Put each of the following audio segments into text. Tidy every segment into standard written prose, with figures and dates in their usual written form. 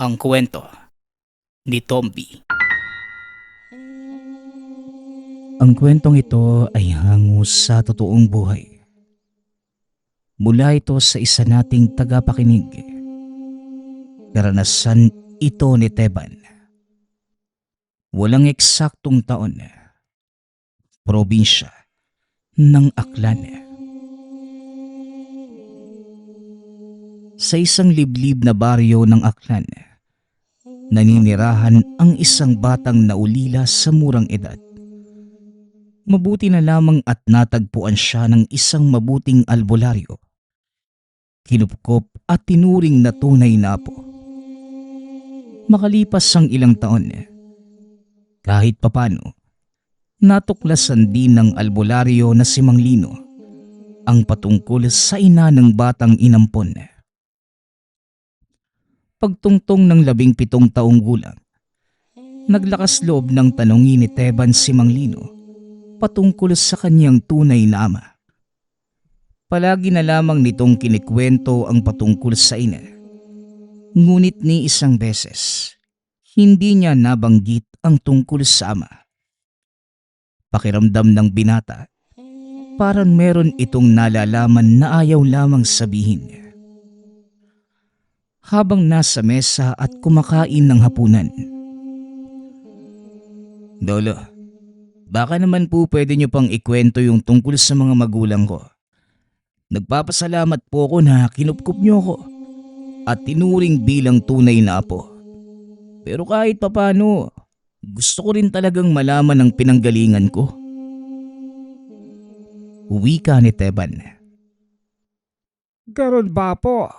Ang kwento ni Tomby. Ang kwentong ito ay hango sa totoong buhay. Mula ito sa isa nating tagapakinig. Karanasan ito ni Teban. Walang eksaktong taon. Probinsya ng Aklan. Sa isang liblib na baryo ng Aklan, naninirahan ang isang batang naulila sa murang edad. Mabuti na lamang at natagpuan siya ng isang mabuting albularyo. Kinupkop at tinuring na tunay na apo. Makalipas ang ilang taon, kahit papano, natuklasan din ng albularyo na si Mang Lino ang patungkol sa ina ng batang inampon. Pagtungtong ng 17 taong gulang, naglakas loob ng tanongin ni Teban si Mang Lino patungkol sa kanyang tunay na ama. Palagi na lamang nitong kinikwento ang patungkol sa ina. Ngunit ni isang beses, hindi niya nabanggit ang tungkol sa ama. Pakiramdam ng binata, parang meron itong nalalaman na ayaw lamang sabihin. Habang nasa mesa at kumakain ng hapunan. Lolo, baka naman po pwede niyo pang ikwento yung tungkol sa mga magulang ko. Nagpapasalamat po ako na kinupkup niyo ako at tinuring bilang tunay na apo. Pero kahit papano, gusto ko rin talagang malaman ang pinanggalingan ko. Wika ni Teban. Ganon ba po?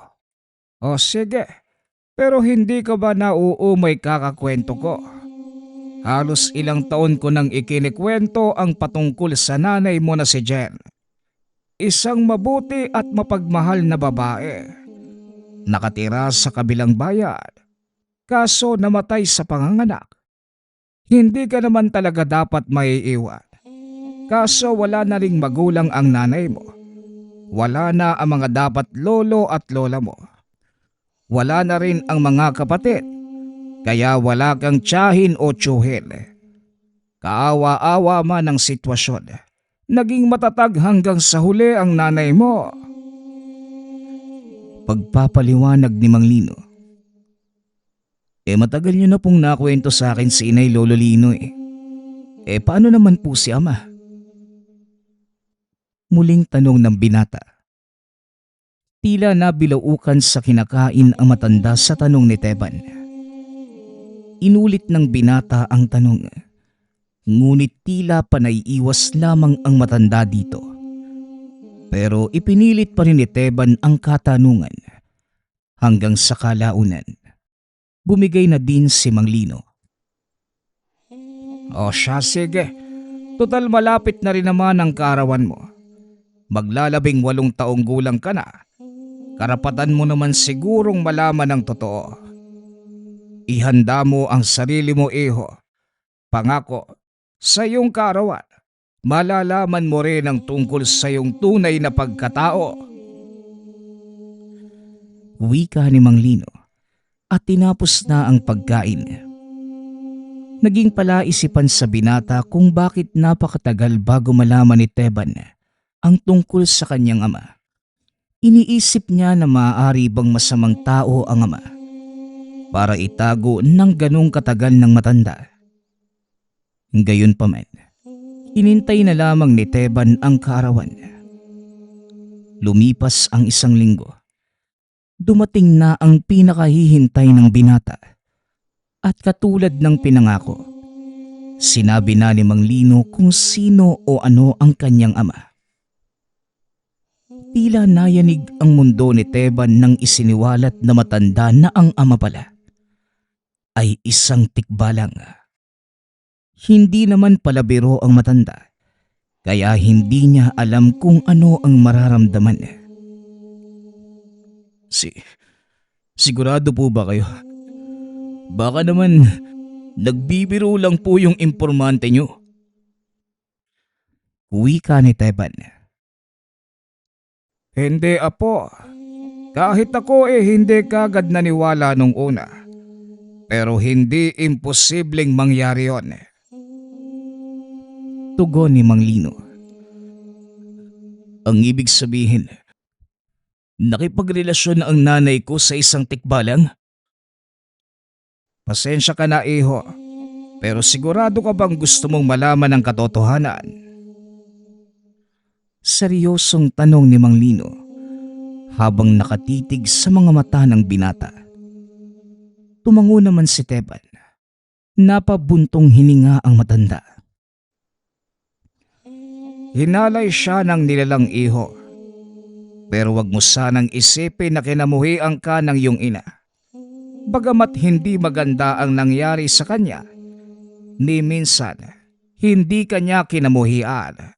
O sige, pero hindi ka ba nauumay kakakwento ko? Halos ilang taon ko nang ikinikwento ang patungkol sa nanay mo na si Jen. Isang mabuti at mapagmahal na babae. Nakatira sa kabilang bayan, kaso namatay sa panganganak. Hindi ka naman talaga dapat maiiwan. Kaso wala na ring magulang ang nanay mo. Wala na ang mga dapat lolo at lola mo. Wala na rin ang mga kapatid, kaya wala kang tiyahin o tiyuhin. Kaawa-awa man ang sitwasyon, naging matatag hanggang sa huli ang nanay mo. Pagpapaliwanag ni Mang Lino. Matagal niyo na pong nakwento sa akin si Inay Lolo Lino . Paano naman po si Ama? Muling tanong ng binata. Tila nabilaukan sa kinakain ang matanda sa tanong ni Teban. Inulit ng binata ang tanong, ngunit tila panay-iwas lamang ang matanda dito. Pero ipinilit pa rin ni Teban ang katanungan hanggang sa kalaunan. Bumigay na din si Mang Lino. O siya, sige. Total malapit na rin naman ang kaarawan mo. Maglalabing 8 taong gulang ka na. Karapatan mo naman sigurong malaman ang totoo. Ihanda mo ang sarili mo, iho. Pangako, sa iyong kaarawan, malalaman mo rin ang tungkol sa iyong tunay na pagkatao. Wika ni Mang Lino at tinapos na ang pagkain. Naging palaisipan sa binata kung bakit napakatagal bago malaman ni Teban ang tungkol sa kanyang ama. Iniisip niya na maaari bang masamang tao ang ama para itago ng ganong katagal ng matanda. Gayunpaman, hinintay na lamang ni Teban ang kaarawan. Lumipas ang 1 linggo. Dumating na ang pinakahihintay ng binata. At katulad ng pinangako, sinabi na ni Mang Lino kung sino o ano ang kanyang ama. Tila nayanig ang mundo ni Teban nang isiniwalat na matanda na ang ama pala ay isang tikbalang. Hindi naman pala biro ang matanda, kaya hindi niya alam kung ano ang mararamdaman. Sigurado po ba kayo? Baka naman nagbibiro lang po yung impormante nyo. Wika ni Teban. Hindi, apo. Kahit ako hindi kagad naniwala nung una. Pero hindi imposibleng mangyari yon. Tugon ni Mang Lino. Ang ibig sabihin, nakipagrelasyon ang nanay ko sa isang tikbalang? Pasensya ka na, iho. Pero sigurado ka bang gusto mong malaman ang katotohanan? Seryosong tanong ni Mang Lino habang nakatitig sa mga mata ng binata. Tumango naman si Teban. Napabuntong hininga ang matanda. Hinalay siya ng nilalang, iho. Pero wag mo sanang isipin na kinamuhian ka ng iyong ina. Bagamat hindi maganda ang nangyari sa kanya, ni minsan hindi kanya kinamuhian.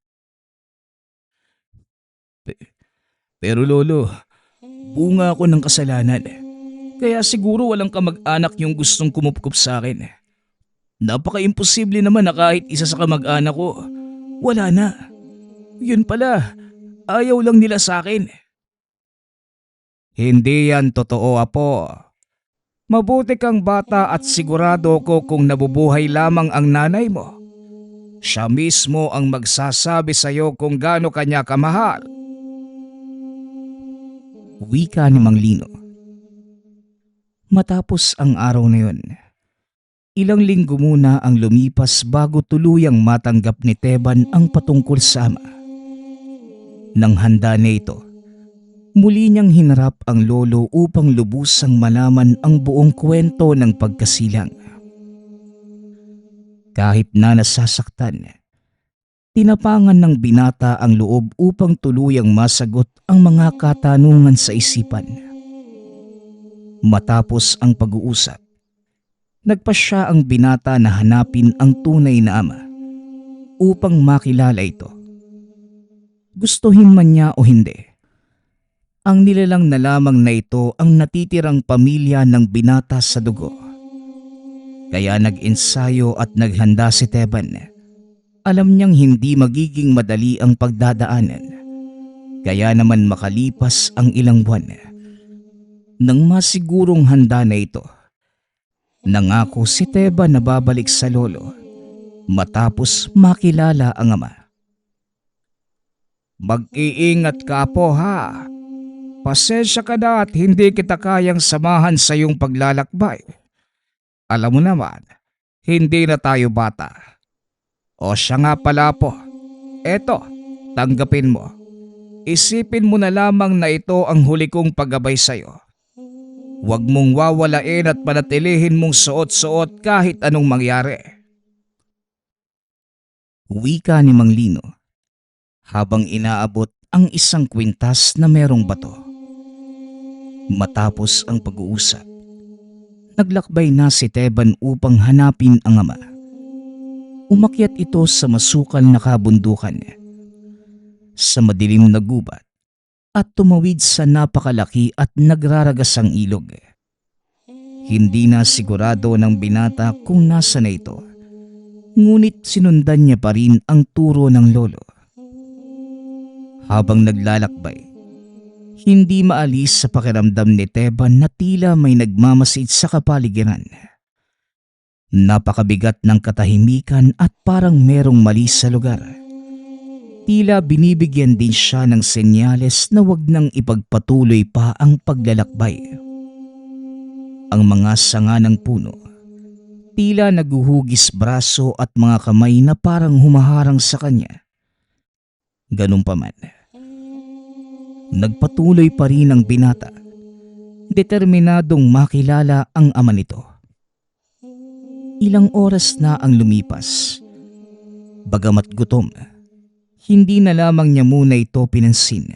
Pero lolo, bunga ako ng kasalanan. Kaya siguro walang kamag-anak yung gustong kumupkup sa akin. Napaka-imposible naman na kahit isa sa kamag-anak ko, wala na. Yun pala, ayaw lang nila sa akin. Hindi yan totoo, apo. Mabuti kang bata at sigurado ko kung nabubuhay lamang ang nanay mo. Siya mismo ang magsasabi sa iyo kung gaano kanya kamahal. Wika ni Mang Lino. Matapos ang araw na yun, ilang linggo muna ang lumipas bago tuluyang matanggap ni Teban ang patungkol sa ama. Nang handa na ito, muli niyang hinarap ang lolo upang lubusang malaman ang buong kwento ng pagkasilang. Kahit na nasasaktan, tinapangan ng binata ang loob upang tuluyang masagot ang mga katanungan sa isipan. Matapos ang pag-uusap, nagpasya ang binata na hanapin ang tunay na ama upang makilala ito. Gustuhin man niya o hindi, ang nilalang na lamang na ito ang natitirang pamilya ng binata sa dugo. Kaya nag-ensayo at naghanda si Teban. Alam niyang hindi magiging madali ang pagdadaanan. Kaya naman makalipas ang ilang buwan, nang masigurong handa na ito, nangako si Teban na babalik sa lolo matapos makilala ang ama. Mag-iingat ka po, ha. Pasensya ka na at hindi kita kayang samahan sa iyong paglalakbay. Alam mo naman, hindi na tayo bata. O siya nga pala po, eto, tanggapin mo. Isipin mo na lamang na ito ang huli kong paggabay sa'yo. Huwag mong wawalain at panatilihin mong suot-suot kahit anong mangyari. Wika ni Mang Lino habang inaabot ang isang kwintas na merong bato. Matapos ang pag-uusap, naglakbay na si Teban upang hanapin ang ama. Umakyat ito sa masukal na kabundukan, sa madilim na gubat, at tumawid sa napakalaki at nagraragasang ilog. Hindi na sigurado ng binata kung nasa na ito, ngunit sinundan niya pa rin ang turo ng lolo. Habang naglalakbay, hindi maalis sa pakiramdam ni Teban na tila may nagmamasid sa kapaligiran. Napakabigat ng katahimikan at parang merong mali sa lugar. Tila binibigyan din siya ng senyales na wag nang ipagpatuloy pa ang paglalakbay. Ang mga sanga ng puno, tila naguhugis braso at mga kamay na parang humaharang sa kanya. Ganun pa man, nagpatuloy pa rin ang binata, determinadong makilala ang ama nito. Ilang oras na ang lumipas. Bagamat gutom, hindi na lamang niya muna ito pinansin.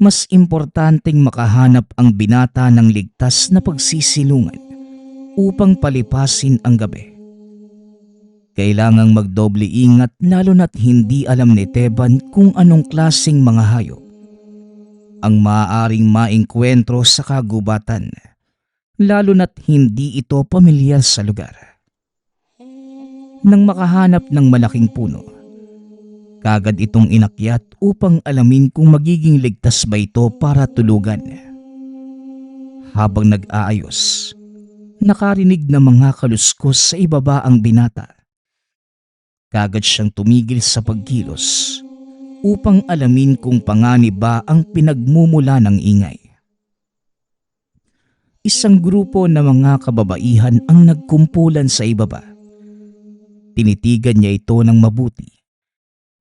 Mas importanteng makahanap ang binata ng ligtas na pagsisilungan upang palipasin ang gabi. Kailangang magdoble ingat lalo na't hindi alam ni Teban kung anong klaseng mga hayop ang maaaring maengkwentro sa kagubatan, lalo na't hindi ito pamilyar sa lugar. Nang makahanap ng malaking puno, kagad itong inakyat upang alamin kung magiging ligtas ba ito para tulugan. Habang nag-aayos, nakarinig ng mga kaluskos sa ibaba ang binata. Kagad siyang tumigil sa pagkilos upang alamin kung panganib ba ang pinagmumula ng ingay. Isang grupo ng mga kababaihan ang nagkumpulan sa ibaba. Tinitigan niya ito ng mabuti.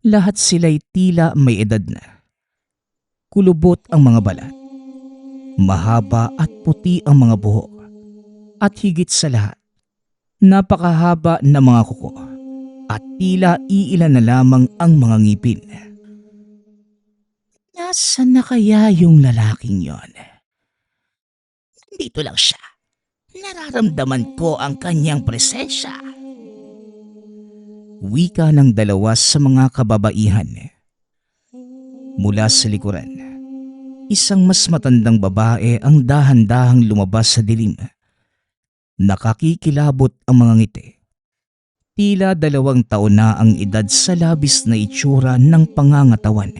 Lahat sila'y tila may edad na. Kulubot ang mga balat. Mahaba at puti ang mga buhok. At higit sa lahat, napakahaba na mga kuko. At tila iilan na lamang ang mga ngipin. Nasaan na kaya yung lalaking yon? Dito lang siya. Nararamdaman ko ang kanyang presensya. Wika ng dalawa sa mga kababaihan. Mula sa likuran, isang mas matandang babae ang dahan-dahang lumabas sa dilim. Nakakikilabot ang mga ngiti. Tila 2 taon na ang edad sa labis na itsura ng pangangatawan.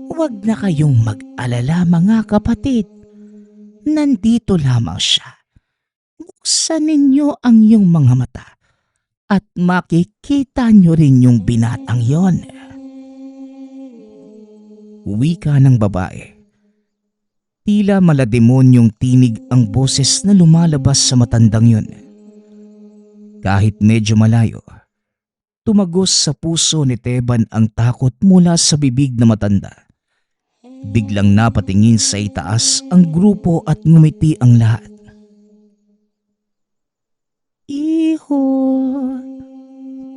Huwag na kayong mag-alala mga kapatid. Nandito lamang siya. Buksan ninyo ang iyong mga mata at makikita nyo rin yung binatang yon. Wika ng babae. Tila malademonyong tinig ang boses na lumalabas sa matandang yun. Kahit medyo malayo, tumagos sa puso ni Teban ang takot mula sa bibig na matanda. Biglang napatingin sa itaas ang grupo at ngumiti ang lahat. Iho,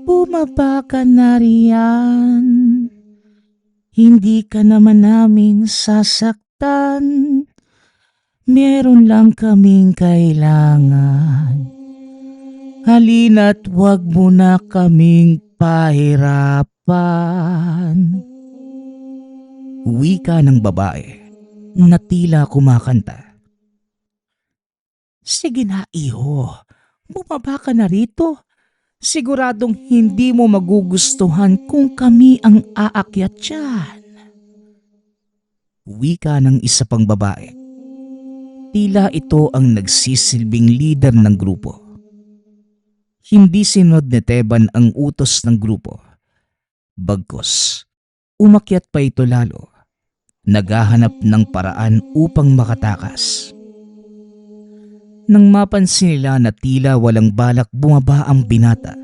bumaba ka na riyan. Hindi ka naman namin sasaktan. Meron lang kaming kailangan. Halina't wag mo na kaming pahirapan. Wika ng babae na tila kumakanta. Sige na iho, bumaba ka na rito. Siguradong hindi mo magugustuhan kung kami ang aakyat dyan. Wika ng isa pang babae. Tila ito ang nagsisilbing leader ng grupo. Hindi sinod ni Teban ang utos ng grupo. Bagkus, umakyat pa ito lalo. Naghahanap ng paraan upang makatakas. Nang mapansin nila na tila walang balak bumaba ang binata,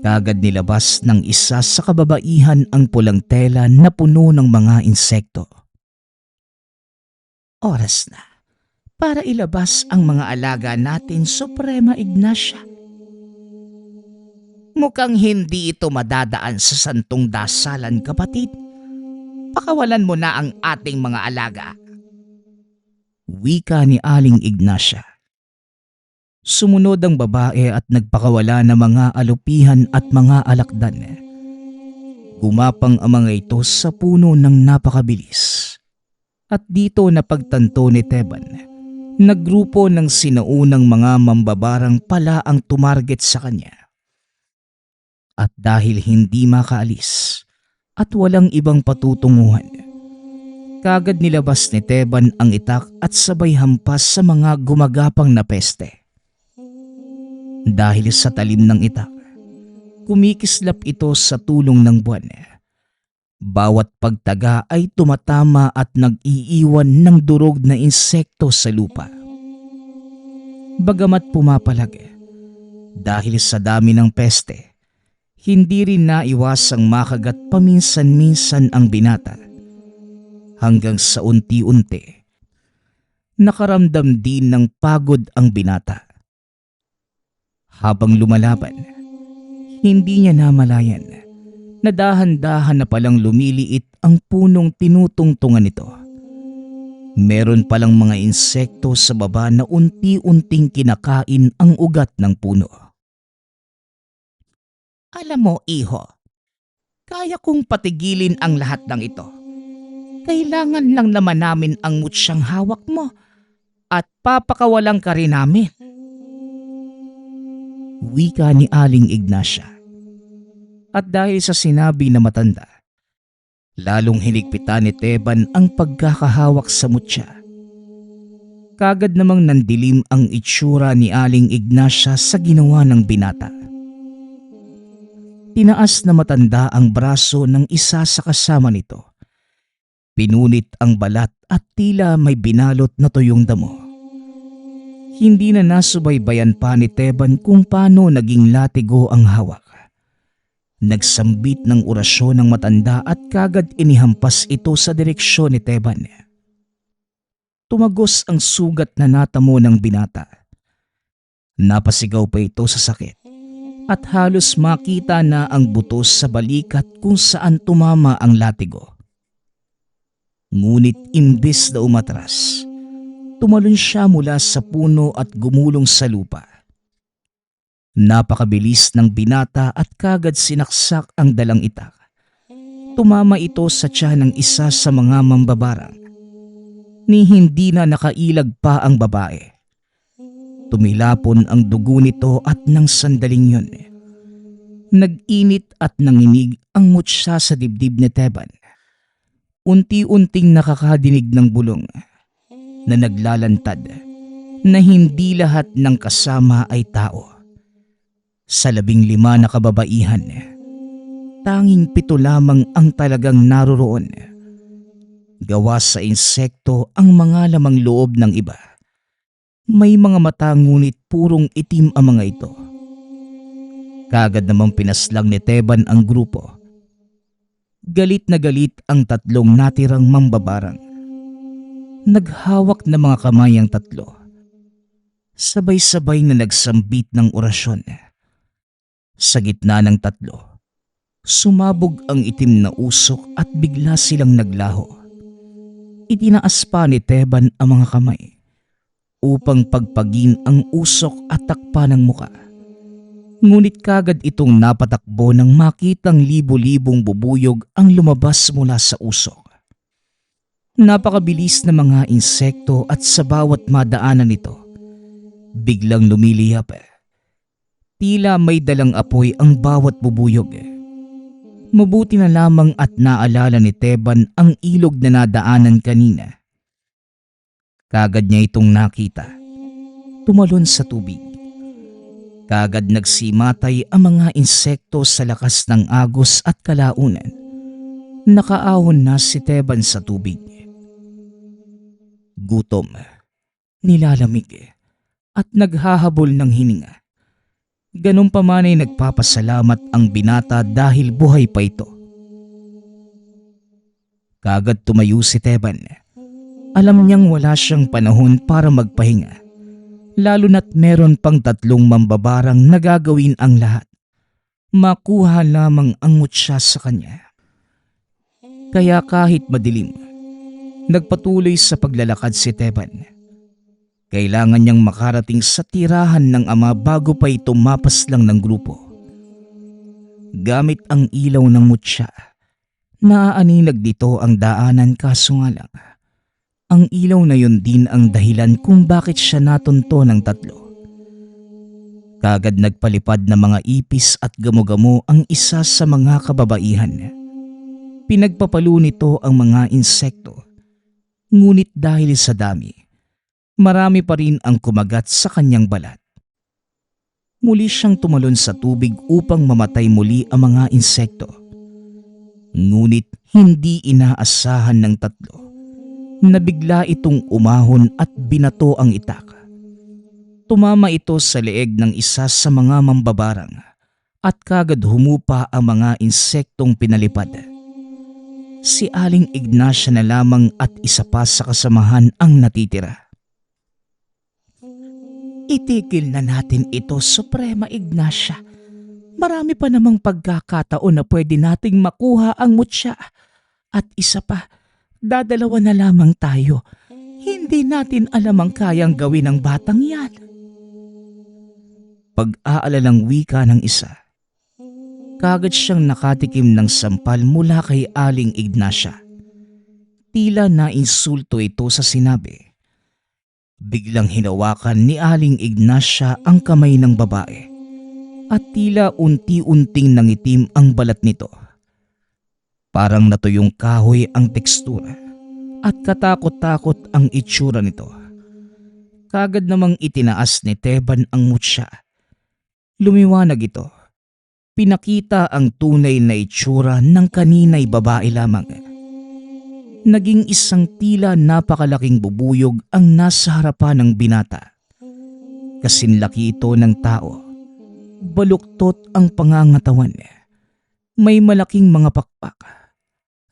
kagad nilabas ng isa sa kababaihan ang pulang tela na puno ng mga insekto. Oras na para ilabas ang mga alaga natin, Suprema Ignacia. Mukhang hindi ito madadaan sa santong dasalan, kapatid. Pakawalan mo na ang ating mga alaga. Wika ni Aling Ignacia. Sumunod ang babae at nagpakawala ng mga alupihan at mga alakdan. Gumapang ang mga ito sa puno ng napakabilis. At dito napagtanto ni Teban na grupo ng sinaunang mga mambabarang pala ang tumarget sa kanya. At dahil hindi makaalis at walang ibang patutunguhan, kagad nilabas ni Teban ang itak at sabay hampas sa mga gumagapang na peste. Dahil sa talim ng itak, kumikislap ito sa tulong ng buwan. Bawat pagtaga ay tumatama at nag-iiwan ng durog na insekto sa lupa. Bagamat pumapalag, dahil sa dami ng peste, hindi rin naiwasang makagat paminsan-minsan ang binata. Hanggang sa unti-unti, nakaramdam din ng pagod ang binata. Habang lumalaban, hindi niya namalayan na dahan-dahan na palang lumiliit ang punong tinutungtungan nito. Meron palang mga insekto sa baba na unti-unting kinakain ang ugat ng puno. Alam mo, iho, kaya kong patigilin ang lahat ng ito. Kailangan lang naman namin ang mutsyang hawak mo at papakawalan ka rin namin. Wika ni Aling Ignacia. At dahil sa sinabi na matanda, Lalong hinigpitan ni Teban ang pagkakahawak sa mutya. Kagad namang nandilim ang itsura ni Aling Ignacia sa ginawa ng binata. Tinaas na matanda ang braso ng isa sa kasama nito. Pinunit ang balat at tila may binalot na tuyong damo. Hindi na nasubaybayan pa ni Teban kung paano naging latigo ang hawak. Nagsambit ng orasyon ng matanda at kagad inihampas ito sa direksyon ni Teban. Tumagos ang sugat na natamo ng binata. Napasigaw pa ito sa sakit at halos makita na ang butos sa balikat kung saan tumama ang latigo. Ngunit imbis na umatras, tumalon siya mula sa puno at gumulong sa lupa. Napakabilis ng binata at kagad sinaksak ang dalang itak. Tumama ito sa tiyan ng isa sa mga mambabarang. Ni hindi na nakailag pa ang babae. Tumilapon ang dugo nito at nang sandaling yun, nag-init at nanginig ang mutya sa dibdib ni Teban. Unti-unting nakakadinig ng bulong na naglalantad na hindi lahat ng kasama ay tao. Sa 15 na kababaihan, tanging 7 lamang ang talagang naroroon. Gawa sa insekto ang mga lamang loob ng iba. May mga mata ngunit purong itim ang mga ito. Kagad namang pinaslang ni Teban ang grupo. Galit na galit ang 3 natirang mambabarang. Naghawak na mga kamay ang 3. Sabay-sabay na nagsambit ng orasyon. Sa gitna ng 3, sumabog ang itim na usok at bigla silang naglaho. Itinaas pa ni Teban ang mga kamay upang pagpagin ang usok at takpan ng muka. Ngunit kagad itong napatakbo nang makitang libo-libong bubuyog ang lumabas mula sa usok. Napakabilis na mga insekto at sa bawat madaanan nito, biglang lumiliyap. Tila may dalang apoy ang bawat bubuyog. Mabuti na lamang at naalala ni Teban ang ilog na nadaanan kanina. Kagad niya itong nakita. Tumalon sa tubig. Kagad nagsimatay ang mga insekto sa lakas ng agos at kalaunan. Nakaahon na si Teban sa tubig. Gutom, nilalamig, at naghahabol ng hininga. Ganun pa man ay nagpapasalamat ang binata dahil buhay pa ito. Kagad tumayo si Teban. Alam niyang wala siyang panahon para magpahinga. Lalo na't meron pang 3 mambabarang nagagawin ang lahat. Makuha lamang ang mutya sa kanya. Kaya kahit madilim, nagpatuloy sa paglalakad si Teban. Kailangan niyang makarating sa tirahan ng ama bago pa ito mapaslang ng grupo. Gamit ang ilaw ng mutya, naaaninag dito ang daanan kaso nga lang. Ang ilaw na yun din ang dahilan kung bakit siya natunto ng 3. Kagad nagpalipad na mga ipis at gamo-gamo ang isa sa mga kababaihan. Pinagpapalo nito ang mga insekto. Ngunit dahil sa dami, marami pa rin ang kumagat sa kanyang balat. Muli siyang tumalon sa tubig upang mamatay muli ang mga insekto. Ngunit hindi inaasahan ng 3 na bigla itong umahon at binato ang itak. Tumama ito sa leeg ng isa sa mga mambabarang at kagad humupa ang mga insektong pinalipad. Si Aling Ignacia na lamang at isa pa sa kasamahan ang natitira. Itigil na natin ito, Suprema Ignacia. Marami pa namang pagkakataon na pwede nating makuha ang mutya. At isa pa, dadalawa na lamang tayo. Hindi natin alam ang kayang gawin ng batang yan. Pag-aalalang wika ng isa, kagad siyang nakatikim ng sampal mula kay Aling Ignacia. Tila nainsulto ito sa sinabi. Biglang hinawakan ni Aling Ignacia ang kamay ng babae at tila unti-unting nangitim ang balat nito. Parang natuyong kahoy ang tekstura at katakot-takot ang itsura nito. Kagad namang itinaas ni Teban ang mutya. Lumiwanag ito. Pinakita ang tunay na itsura ng kanina'y babae lamang. Naging isang tila napakalaking bubuyog ang nasa harapan ng binata. Kasinlaki ito ng tao. Baluktot ang pangangatawan. May malaking mga pakpak.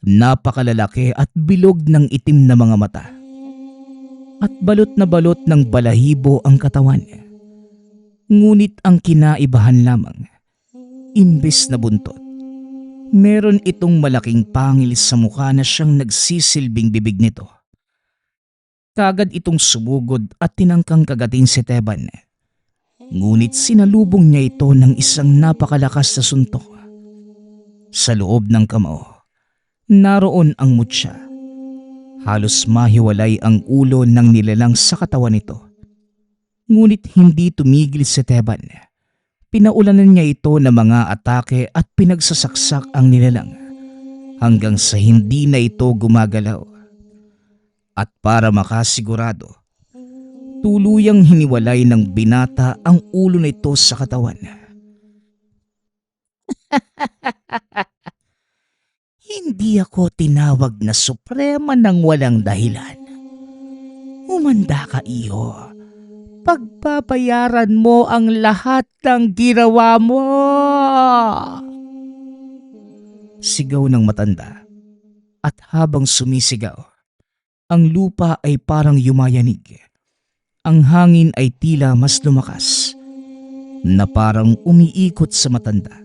Napakalalaki at bilog ng itim na mga mata. At balot na balot ng balahibo ang katawan. Ngunit ang kinaibahan lamang, imbes na buntot, meron itong malaking pangil sa mukha na siyang nagsisilbing bibig nito. Kagad itong sumugod at tinangkang kagatin si Teban. Ngunit sinalubong niya ito ng isang napakalakas na suntok. Sa loob ng kamao, naroon ang mutya. Halos mahiwalay ang ulo ng nilalang sa katawan nito. Ngunit hindi tumigil si Teban. Pinaulanan niya ito ng mga atake at pinagsasaksak ang nilalang hanggang sa hindi na ito gumagalaw. At para makasigurado, tuluyang hiniwalay ng binata ang ulo nito sa katawan. Hindi ako tinawag na suprema ng walang dahilan. Umanda ka, iho. Pagpapayaran mo ang lahat ng ginawa mo. Sigaw ng matanda. At habang sumisigaw, ang lupa ay parang yumayanig. Ang hangin ay tila mas lumakas, na parang umiikot sa matanda.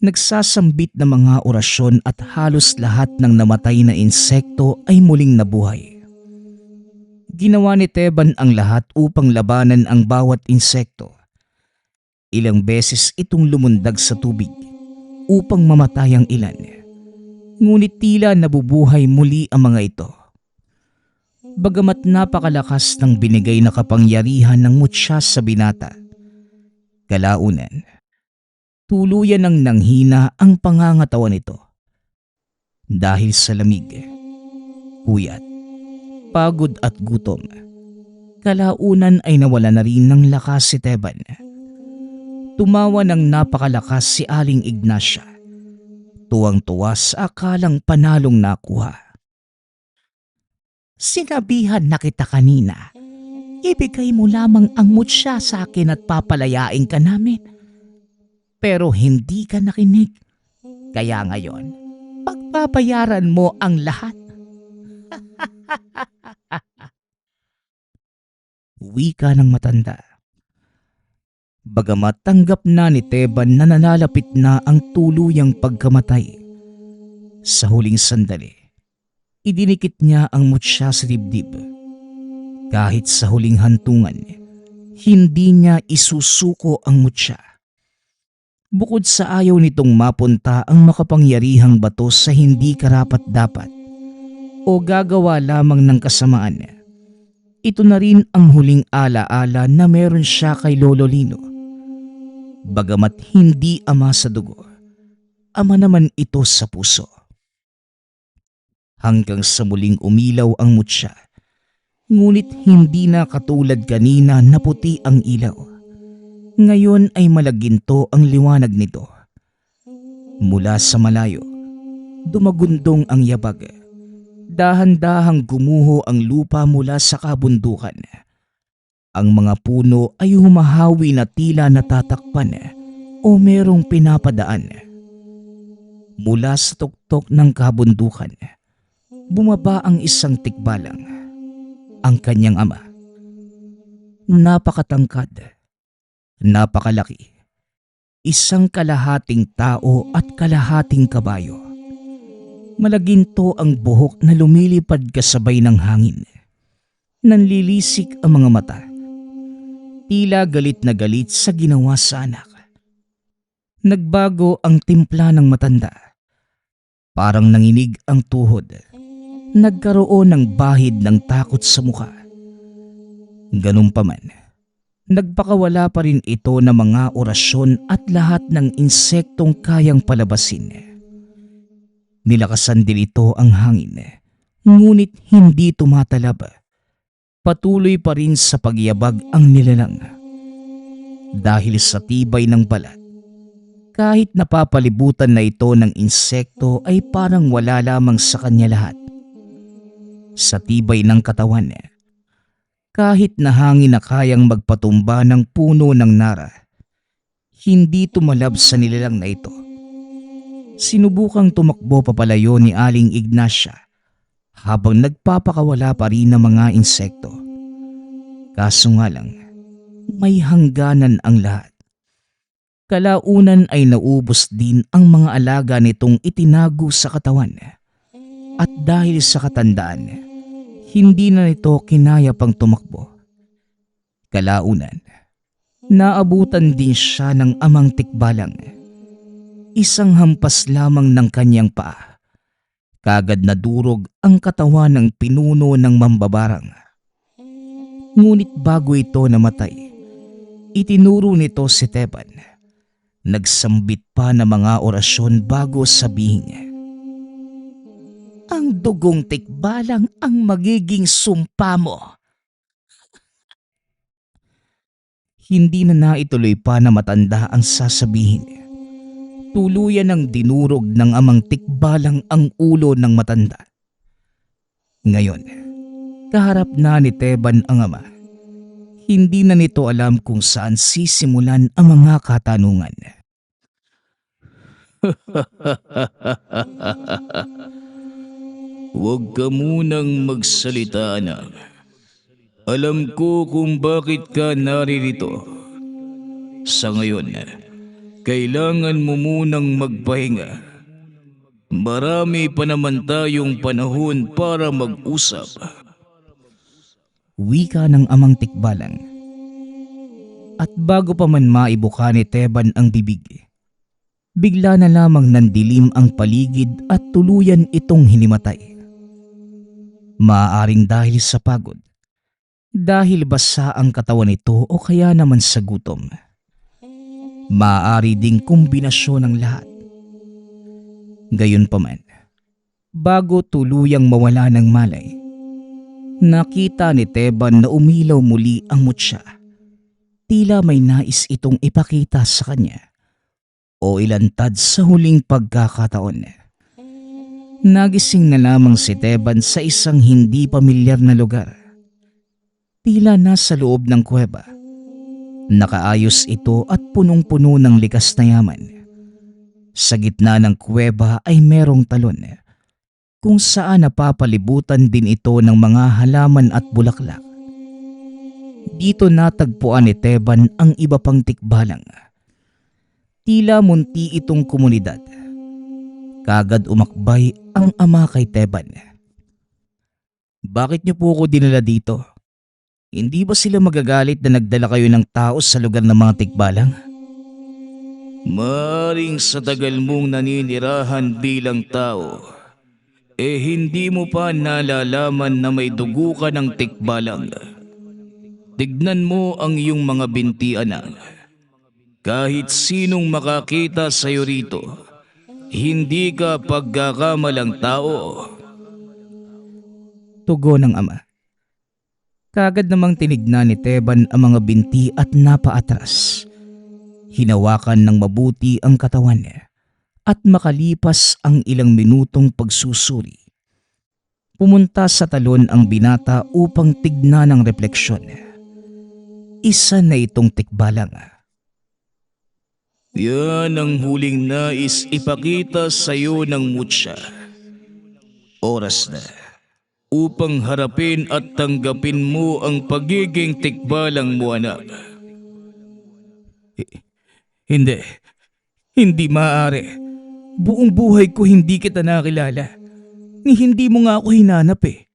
Nagsasambit na mga orasyon at halos lahat ng namatay na insekto ay muling nabuhay. Ginawa ni Teban ang lahat upang labanan ang bawat insekto. Ilang beses itong lumundag sa tubig upang mamatay ang ilan. Ngunit tila nabubuhay muli ang mga ito. Bagamat napakalakas ng binigay na kapangyarihan ng mutya sa binata, kalaunan, tuluyan ng nanghina ang pangangatawan nito. Dahil sa lamig, puyat, pagod at gutom, kalaunan ay nawala na rin ng lakas si Teban. Tumawa ng napakalakas si Aling Ignacia. Tuwang-tuwa sa akalang panalong nakuha. Sinabihan na kita kanina, ibigay mo lamang ang mutya sa akin at papalayain ka namin. Pero hindi ka nakinig. Kaya ngayon, pagpapayaran mo ang lahat. Wika ng matanda. Bagamat tanggap na ni Teban na nanalapit na ang tuluyang pagkamatay, sa huling sandali, idinikit niya ang mutya sa dibdib. Kahit sa huling hantungan, hindi niya isusuko ang mutya. Bukod sa ayaw nitong mapunta ang makapangyarihang bato sa hindi karapat-dapat o gagawa lamang ng kasamaan, ito na rin ang huling alaala na meron siya kay Lolo Lino. Bagamat hindi ama sa dugo, ama naman ito sa puso. Hanggang sa muling umilaw ang mutya, ngunit hindi na katulad kanina na puti ang ilaw. Ngayon ay malaginto ang liwanag nito. Mula sa malayo, dumagundong ang yabag. Dahan-dahang gumuho ang lupa mula sa kabundukan. Ang mga puno ay humahawi na tila natatakpan o merong pinapadaan. Mula sa tuktok ng kabundukan, bumaba ang isang tikbalang, ang kanyang ama. Napakatangkad, napakalaki, isang kalahating tao at kalahating kabayo. Malaginto ang buhok na lumilipad kasabay ng hangin. Nanlilisik ang mga mata. Tila galit na galit sa ginawa sa anak. Nagbago ang timpla ng matanda. Parang nanginig ang tuhod. Nagkaroon ng bahid ng takot sa mukha. Ganun pa man, nagpakawala pa rin ito ng mga orasyon at lahat ng insektong kayang palabasin. Nilakasan din ito ang hangin, ngunit hindi tumatalab. Patuloy pa rin sa pagyabag ang nilalang. Dahil sa tibay ng balat, kahit napapalibutan na ito ng insekto ay parang wala lamang sa kanya lahat. Sa tibay ng katawan, kahit na hangin na kayang magpatumba ng puno ng nara, hindi tumalab sa nilalang na ito. Sinubukang tumakbo papalayo ni Aling Ignacia habang nagpapakawala pa rin ng mga insekto. Kaso nga lang, may hangganan ang lahat. Kalaunan ay naubos din ang mga alaga nitong itinago sa katawan. At dahil sa katandaan, hindi na nito kinaya pang tumakbo. Kalaunan, naabutan din siya ng amang tikbalang. Isang hampas lamang ng kanyang paa. Kagad nadurog ang katawan ng pinuno ng mambabarang. Ngunit bago ito namatay, itinuro nito si Teban. Nagsambit pa ng mga orasyon bago sabihin, "Ang dugong tikbalang ang magiging sumpa mo." Hindi na naituloy pa na matanda ang sasabihin. Tuluyan ng dinurog ng amang tikbalang ang ulo ng matanda. Ngayon, kaharap na ni Teban ang ama. Hindi na nito alam kung saan sisimulan ang mga katanungan. Huwag ka munang magsalita, anak. Alam ko kung bakit ka naririto. Sa ngayon, kailangan mo munang magpahinga. Marami pa naman tayong panahon para mag-usap. Wika ng amang tikbalang. At bago pa man maibuka ni Teban ang bibig, bigla na lamang nandilim ang paligid at tuluyan itong hinimatay. Maaaring dahil sa pagod, dahil basa ang katawan nito o kaya naman sa gutom. Maaari ding kombinasyon ng lahat. Gayunpaman, bago tuluyang mawala ng malay, nakita ni Teban na umilaw muli ang mutya. Tila may nais itong ipakita sa kanya o ilantad sa huling pagkakataon. Nagising na lamang si Teban sa isang hindi pamilyar na lugar. Tila nasa loob ng kuweba. Nakaayos ito at punong-puno ng likas na yaman. Sa gitna ng kuweba ay merong talon kung saan napapalibutan din ito ng mga halaman at bulaklak. Dito natagpuan ni Teban ang iba pang tikbalang. Tila munti itong komunidad. Kagad umakbay ang ama kay Teban. "Bakit niyo po ako dinala dito? Hindi ba sila magagalit na nagdala kayo ng tao sa lugar ng mga tikbalang?" Maaring sa tagal mong naninirahan bilang tao, hindi mo pa nalalaman na may dugo ka ng tikbalang. Tignan mo ang iyong mga binti, anak. Kahit sinong makakita sa iyo rito, hindi ka pagkakamalang tao. Tugon ng ama. Kagad namang tinignan ni Teban ang mga binti at napaatras. Hinawakan ng mabuti ang katawan niya at makalipas ang ilang minutong pagsusuri, pumunta sa talon ang binata upang tignan ang refleksyon. Isa na itong tikbalang. Yan ang huling nais ipakita sa iyo ng mutya. Oras na upang harapin at tanggapin mo ang pagiging tikbalang mo, anak. Hindi maaari. Buong buhay ko hindi kita nakilala. Ni hindi mo nga ako hinanap eh.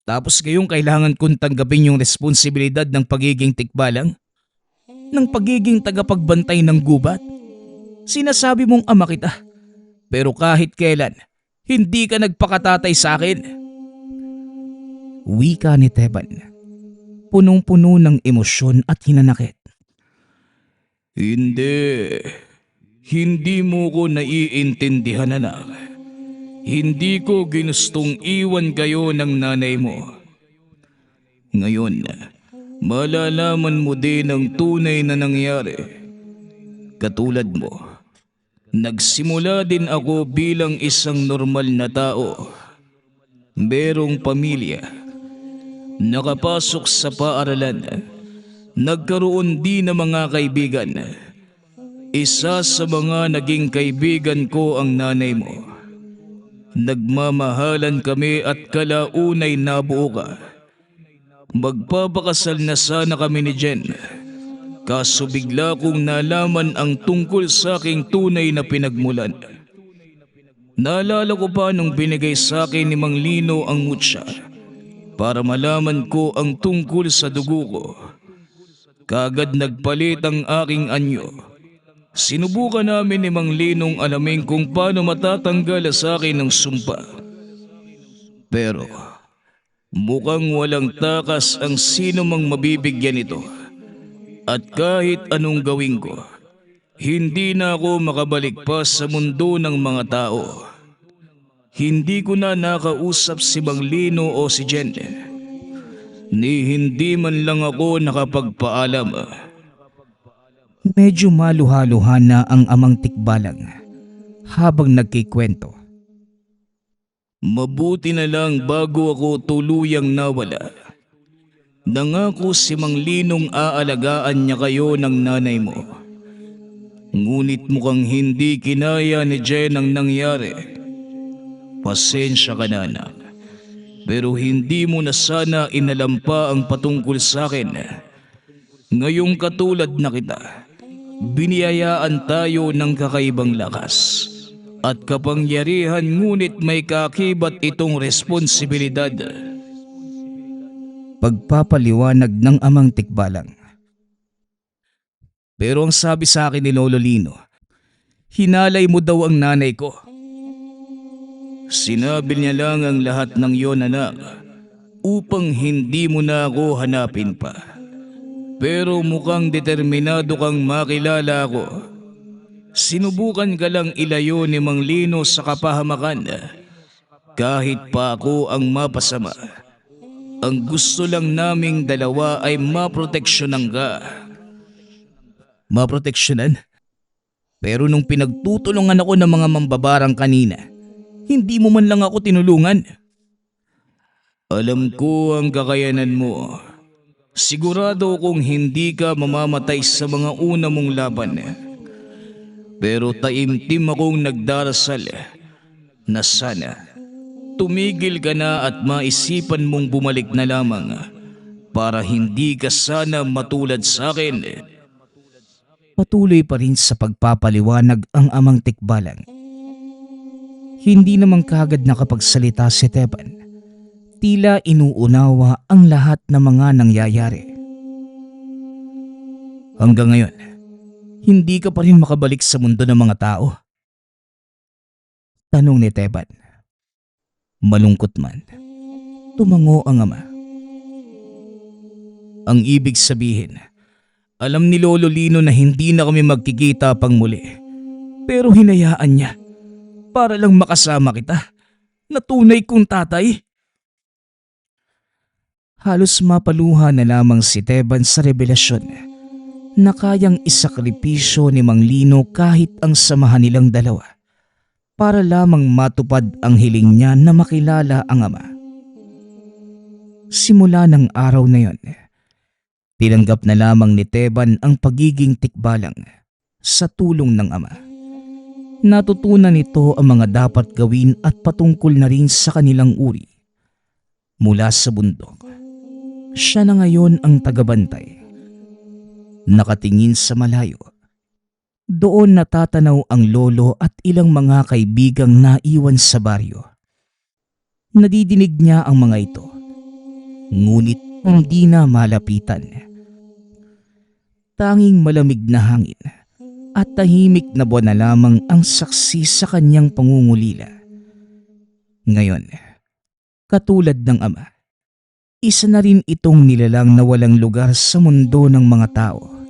Tapos ngayong kailangan kong tanggapin yung responsibilidad ng pagiging tikbalang? Ng pagiging tagapagbantay ng gubat? Sinasabi mong ama kita. Pero kahit kailan, hindi ka nagpakatatay sa akin. Wika ni Teban, punong-puno ng emosyon at hinanakit. Hindi mo ko naiintindihan, anak. Hindi ko ginustong iwan kayo ng nanay mo. Ngayon, malalaman mo din ang tunay na nangyari. Katulad mo, nagsimula din ako bilang isang normal na tao. Merong pamilya, nakapasok sa paaralan, nagkaroon din ng mga kaibigan. Isa sa mga naging kaibigan ko ang nanay mo. Nagmamahalan kami at kalaunay nabuo ka. Magpapakasal na sana kami ni Jen. Kaso bigla kong nalaman ang tungkol sa aking tunay na pinagmulan. Naalala ko pa nung binigay sa akin ni Mang Lino ang mutya para malaman ko ang tungkol sa dugo ko. Kagad nagpalit ang aking anyo. Sinubukan namin ni Mang Linong alamin kung paano matatanggal sa akin ng sumpa. Pero mukhang walang takas ang sino mang mabibigyan ito. At kahit anong gawin ko, hindi na ako makabalik pa sa mundo ng mga tao. Hindi ko na nakausap si Mang Lino o si Jen. Ni hindi man lang ako nakapagpaalam. Medyo maluha-luha na ang amang tikbalang habang nagkikwento. Mabuti na lang bago ako tuluyang nawala. Nangako si Mang Linong aalagaan niya kayo ng nanay mo. Ngunit mukhang hindi kinaya ni Jen ang nangyari. Pasensya ka na, anak. Pero hindi mo na sana inalampa ang patungkol sa akin. Ngayong katulad na kita, biniyayaan tayo ng kakaibang lakas at kapangyarihan, ngunit may kakibat itong responsibilidad. Pagpapaliwanag ng amang tikbalang. Pero ang sabi sa akin ni Lolo Lino, hinalay mo daw ang nanay ko. Sinabi niya lang ang lahat ng yon, anak, upang hindi mo na ako hanapin pa. Pero mukhang determinado kang makilala ako. Sinubukan ka lang ilayo ni Mang Lino sa kapahamakan. Kahit pa ako ang mapasama. Ang gusto lang naming dalawa ay maproteksyonan ka. Maproteksyonan? Pero nung pinagtutulungan ako ng mga mambabarang kanina, hindi mo man lang ako tinulungan. Alam ko ang kakayanan mo. Sigurado kung hindi ka mamamatay sa mga una mong laban. Pero taimtim akong nagdarasal na sana tumigil ka na at maisipan mong bumalik na lamang para hindi ka sana matulad sa akin. Patuloy pa rin sa pagpapaliwanag ang amang tikbalang. Hindi naman kagad nakapagsalita si Teban. Tila inuunawa ang lahat ng mga nangyayari. Hanggang ngayon, hindi ka pa rin makabalik sa mundo ng mga tao? Tanong ni Teban. Malungkot man, tumango ang ama. Ang ibig sabihin, alam ni Lolo Lino na hindi na kami magkikita pang muli. Pero hinayaan niya para lang makasama kita na tunay kong tatay. Halos mapaluha na lamang si Teban sa revelasyon na kayang isakripisyo ni Mang Lino kahit ang samahan nilang dalawa para lamang matupad ang hiling niya na makilala ang ama. Simula ng araw na yon, tinanggap na lamang ni Teban ang pagiging tikbalang sa tulong ng ama. Natutunan nito ang mga dapat gawin at patungkol na rin sa kanilang uri. Mula sa bundok, siya na ngayon ang tagabantay. Nakatingin sa malayo. Doon natatanaw ang lolo at ilang mga kaibigang naiwan sa baryo. Nadidinig niya ang mga ito, ngunit hindi na malapitan. Tanging malamig na hangin at tahimik na buwan na lamang ang saksi sa kanyang pangungulila. Ngayon, katulad ng ama, isa na rin itong nilalang na walang lugar sa mundo ng mga tao.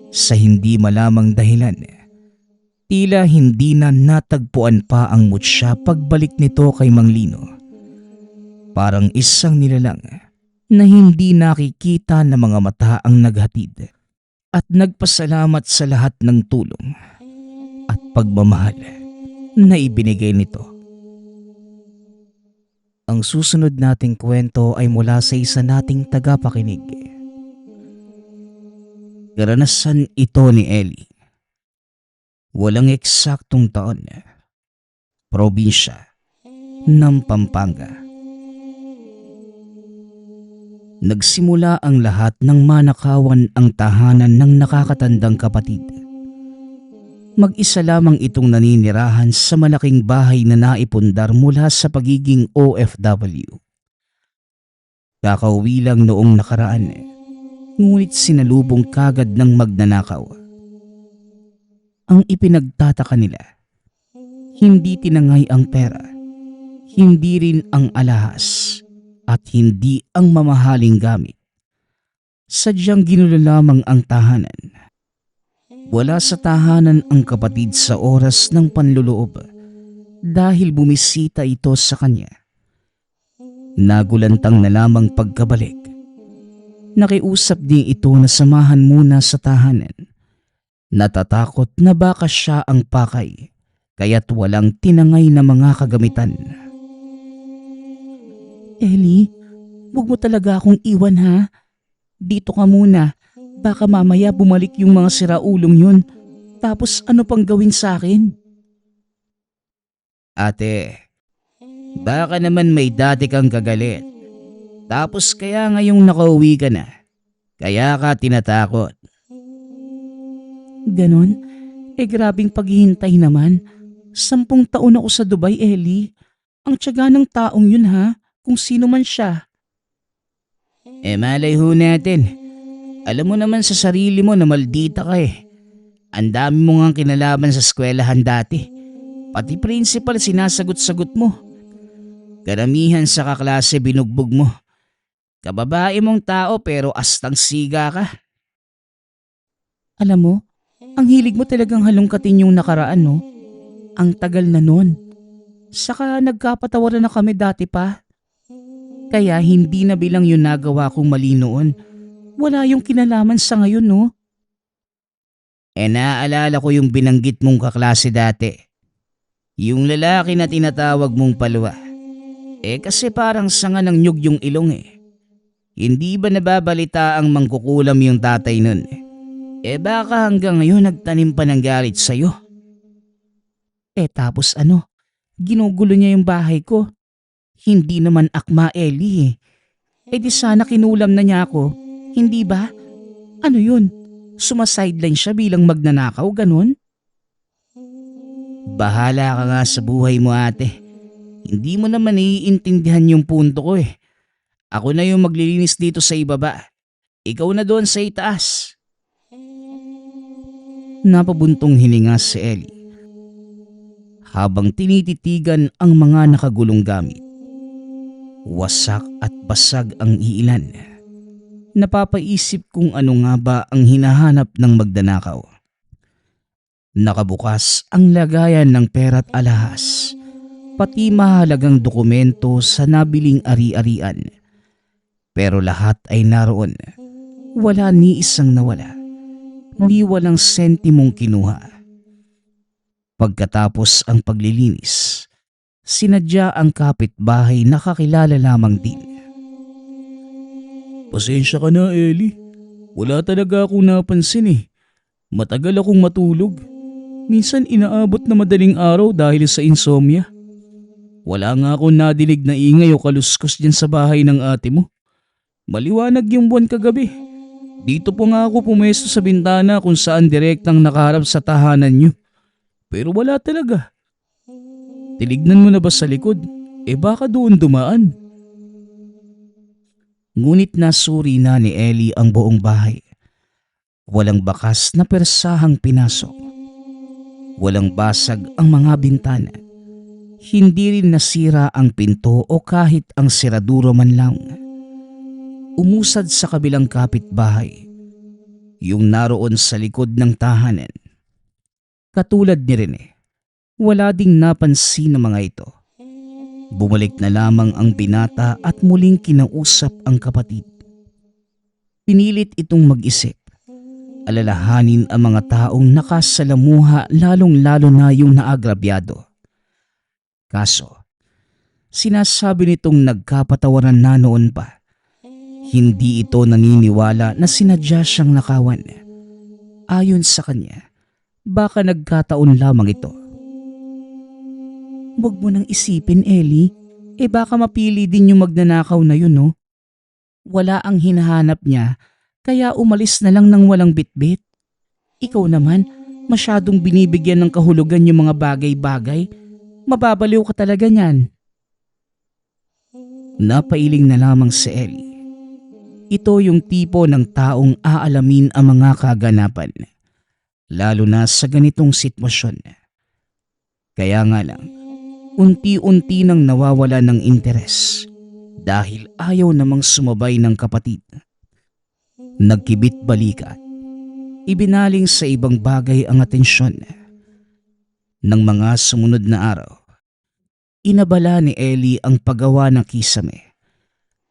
Sa hindi malamang dahilan, Tila hindi na natagpuan pa ang mutya pagbalik nito kay Mang Lino. Parang isang nilalang na hindi nakikita ng mga mata ang naghatid at nagpasalamat sa lahat ng tulong at pagmamahal na ibinigay nito. Ang susunod nating kwento ay mula sa isa nating tagapakinig. Karanasan ito ni Ellie. Walang eksaktong taon. Probinsya ng Pampanga. Nagsimula ang lahat ng manakawan ang tahanan ng nakakatandang kapatid. Mag-isa lamang itong naninirahan sa malaking bahay na naipundar mula sa pagiging OFW. Kakauwi lang noong nakaraan, ngunit sinalubong kagad ng magnanakaw. Ang ipinagtataka nila, hindi tinangay ang pera, hindi rin ang alahas, at hindi ang mamahaling gamit. Sadyang ginulo lamang ang tahanan. Wala sa tahanan ang kapatid sa oras ng panluloob dahil bumisita ito sa kanya. Nagulantang na lamang pagkabalik. Nakiusap din ito na samahan muna sa tahanan. Natatakot na baka siya ang pakay kaya't walang tinangay na mga kagamitan. Ellie, huwag mo talaga akong iwan ha. Dito ka muna. Baka mamaya bumalik yung mga siraulong yun. Tapos ano pang gawin sa akin? Ate, baka naman may dati kang kagalit. Tapos kaya ngayong nakauwi ka na. Kaya ka tinatakot. Ganon? Grabing paghihintay naman. 10 taon ako sa Dubai, Ellie. Ang tiyaga ng taong yun ha. Kung sino man siya. Malay ho natin. Alam mo naman sa sarili mo na maldita ka eh. Ang dami mo ngang kinalaman sa eskwelahan dati. Pati principal sinasagot-sagot mo. Karamihan sa kaklase binugbog mo. Kababae mong tao pero astang siga ka. Alam mo, ang hilig mo talagang halongkatin yung nakaraan no? Ang tagal na nun. Saka nagkapatawaran na kami dati pa. Kaya hindi na bilang yun nagawa kong mali noon. Wala yung kinalaman sa ngayon, no? Naaalala ko yung binanggit mong kaklase dati. Yung lalaki na tinatawag mong palwa. Kasi parang sanga ng nyug yung ilong eh. Hindi ba nababalita ang mangkukulam yung tatay nun? Baka hanggang ngayon nagtanim pa ng galit sa'yo. Tapos ano? Ginugulo niya yung bahay ko. Hindi naman akma, Ellie eh. Di sana kinulam na niya ako. Hindi ba? Ano yun? Sumasideline siya bilang magnanakaw, ganun? Bahala ka nga sa buhay mo ate. Hindi mo naman naiintindihan yung punto ko eh. Ako na yung maglilinis dito sa ibaba. Ikaw na doon sa itaas. Napabuntong hininga si Ellie habang tinititigan ang mga nakagulong gamit. Wasak at basag ang iilan. Napapaisip kung ano nga ba ang hinahanap ng magnanakaw. Nakabukas ang lagayan ng pera't alahas, pati mahalagang dokumento sa nabiling ari-arian. Pero lahat ay naroon. Wala ni isang nawala. Ni walang sentimong kinuha. Pagkatapos ang paglilinis, sinadya ang kapitbahay na kakilala lamang din. Pasensya ka na, Ellie. Wala talaga akong napansin eh. Matagal akong matulog. Minsan inaabot na madaling araw dahil sa insomnia. Wala nga akong nadinig na ingay o kaluskos dyan sa bahay ng ate mo. Maliwanag yung buwan kagabi. Dito po nga ako pumesto sa bintana kung saan direktang nakaharap sa tahanan nyo. Pero wala talaga. Tinignan mo na ba sa likod? Baka doon dumaan. Ngunit nasuri na ni Ellie ang buong bahay. Walang bakas na persahang pinasok. Walang basag ang mga bintana. Hindi rin nasira ang pinto o kahit ang seraduro man lang. Umusad sa kabilang kapitbahay, yung naroon sa likod ng tahanan. Katulad ni Rene, wala ding napansin ng mga ito. Bumalik na lamang ang binata at muling kinausap ang kapatid. Pinilit itong mag-isip. Alalahanin ang mga taong nakasalamuha, lalong-lalo na yung naagrabyado. Kaso, sinasabi nitong nagkapatawaran na noon pa. Hindi ito naniniwala na sinadya siyang nakawan. Ayon sa kanya, baka nagkataon lamang ito. Huwag mo nang isipin, Ellie. Baka mapili din yung magnanakaw na yun, no? Wala ang hinahanap niya, kaya umalis na lang ng walang bitbit. Ikaw naman, masyadong binibigyan ng kahulugan yung mga bagay-bagay. Mababaliw ka talaga niyan. Napailing na lamang si Ellie. Ito yung tipo ng taong aalamin ang mga kaganapan, lalo na sa ganitong sitwasyon. Kaya nga lang, unti-unti nang nawawala ng interes dahil ayaw namang sumabay ng kapatid. Nagkibit balikat, ibinaling sa ibang bagay ang atensyon. Ng mga sumunod na araw, inabala ni Ellie ang paggawa ng kisame.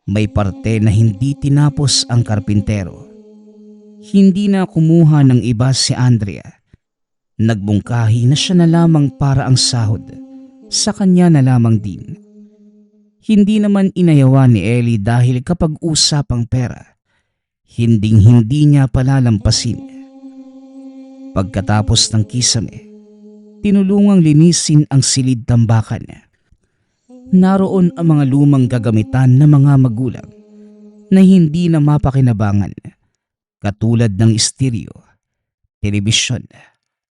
May parte na hindi tinapos ang karpintero. Hindi na kumuha ng iba si Andrea. Nagbungkahi na siya na lamang para ang sahod. Sa kanya na lamang din. Hindi naman inayawan ni Ellie dahil kapag usapang pera, hinding-hindi niya palalampasin. Pagkatapos ng kisame, tinulungang linisin ang silid tambakan. Naroon ang mga lumang gagamitan ng mga magulang na hindi na mapakinabangan, katulad ng stereo, telebisyon,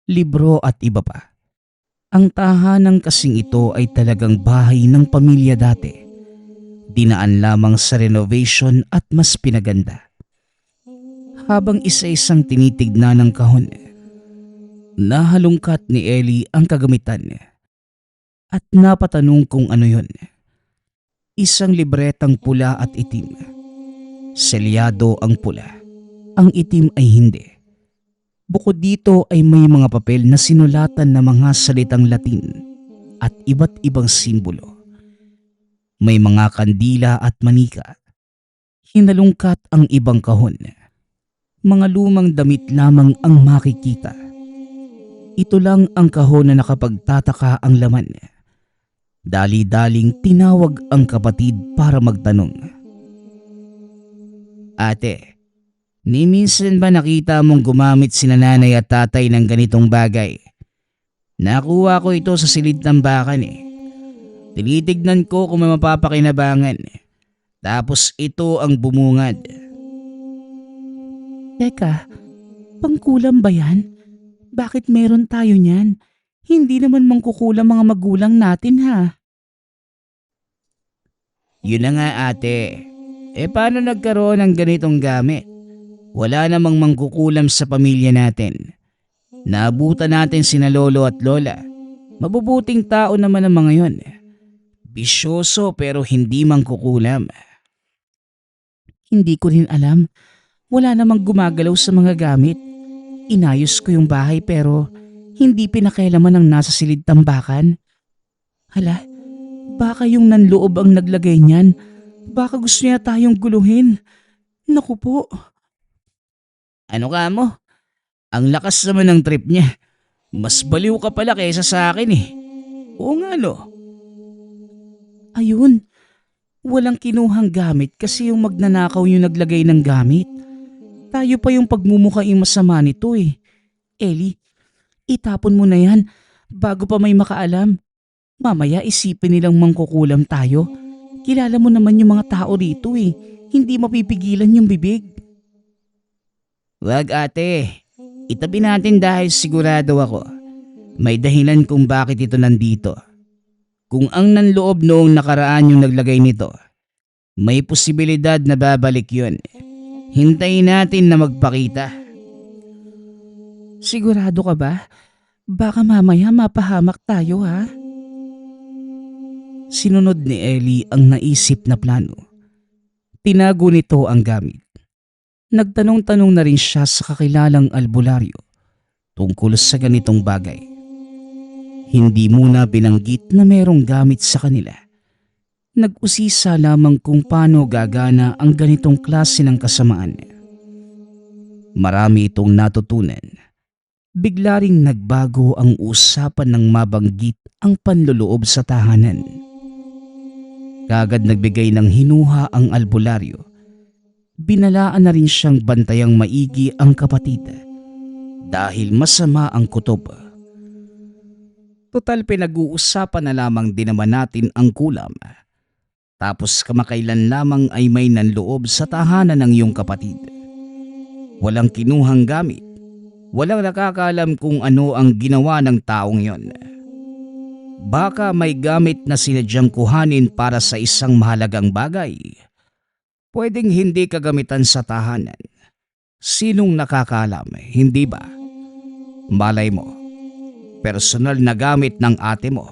libro at iba pa. Ang tahanan kasing ito ay talagang bahay ng pamilya dati. Dinaan lamang sa renovation at mas pinaganda. Habang isa-isang tinitignan ng kahon, nahalungkat ni Ellie ang kagamitan at napatanong kung ano yon. Isang libretang pula at itim. Selyado ang pula, ang itim ay hindi. Bukod dito ay may mga papel na sinulatan ng mga salitang Latin at iba't ibang simbolo. May mga kandila at manika. Hinalungkat ang ibang kahon. Mga lumang damit lamang ang makikita. Ito lang ang kahon na nakapagtataka ang laman. Dali-daling tinawag ang kapatid para magtanong. Ate, ni minsan ba nakita mong gumamit sina nanay at tatay ng ganitong bagay? Nakuha ko ito sa silid tambakan eh. Tinitignan ko kung may mapapakinabangan. Tapos ito ang bumungad. Teka, pangkulam ba yan? Bakit meron tayo niyan? Hindi naman mangkukulam mga magulang natin ha. Yun na nga ate. Paano nagkaroon ng ganitong gamit? Wala namang mangkukulam sa pamilya natin. Naabutan natin sina lolo at lola. Mabubuting tao naman ang mga yon. Bisyoso pero hindi mangkukulam. Hindi ko rin alam. Wala namang gumagalaw sa mga gamit. Inayos ko yung bahay pero hindi pinakailaman ang nasa silid tambakan. Hala, baka yung nanloob ang naglagay niyan. Baka gusto niya tayong guluhin. Naku po. Ano ka mo? Ang lakas naman ng trip niya. Mas baliw ka pala kaysa sa akin eh. Oo nga no. Ayun, walang kinuhang gamit kasi yung magnanakaw yung naglagay ng gamit. Tayo pa yung pagmumukhaing masama nito eh. Ellie, itapon mo na yan bago pa may makaalam. Mamaya isipin nilang mangkukulam tayo. Kilala mo naman yung mga tao rito eh. Hindi mapipigilan yung bibig. Wag ate. Itabi natin dahil sigurado ako. May dahilan kung bakit ito nandito. Kung ang nanloob noong nakaraan yung naglagay nito, may posibilidad na babalik yun. Hintayin natin na magpakita. Sigurado ka ba? Baka mamaya mapahamak tayo ha? Sinunod ni Ellie ang naisip na plano. Tinago nito ang gamit. Nagtanong-tanong na rin siya sa kakilalang albularyo tungkol sa ganitong bagay. Hindi muna binanggit na merong gamit sa kanila. Nag-usisa lamang kung paano gagana ang ganitong klase ng kasamaan. Marami itong natutunan. Bigla ring nagbago ang usapan ng mabanggit ang panloloob sa tahanan. Kagad nagbigay ng hinuha ang albularyo. Binalaan na rin siyang bantayang maigi ang kapatid dahil masama ang kutob. Total pinag-uusapan na lamang din naman natin ang kulam. Tapos kamakailan lamang ay may nanloob sa tahanan ng iyong kapatid. Walang kinuhang gamit. Walang nakakaalam kung ano ang ginawa ng taong yon. Baka may gamit na sinadyang kuhanin para sa isang mahalagang bagay. Pwedeng hindi kagamitan sa tahanan. Sinong nakakaalam, hindi ba? Malay mo, personal na gamit ng ate mo.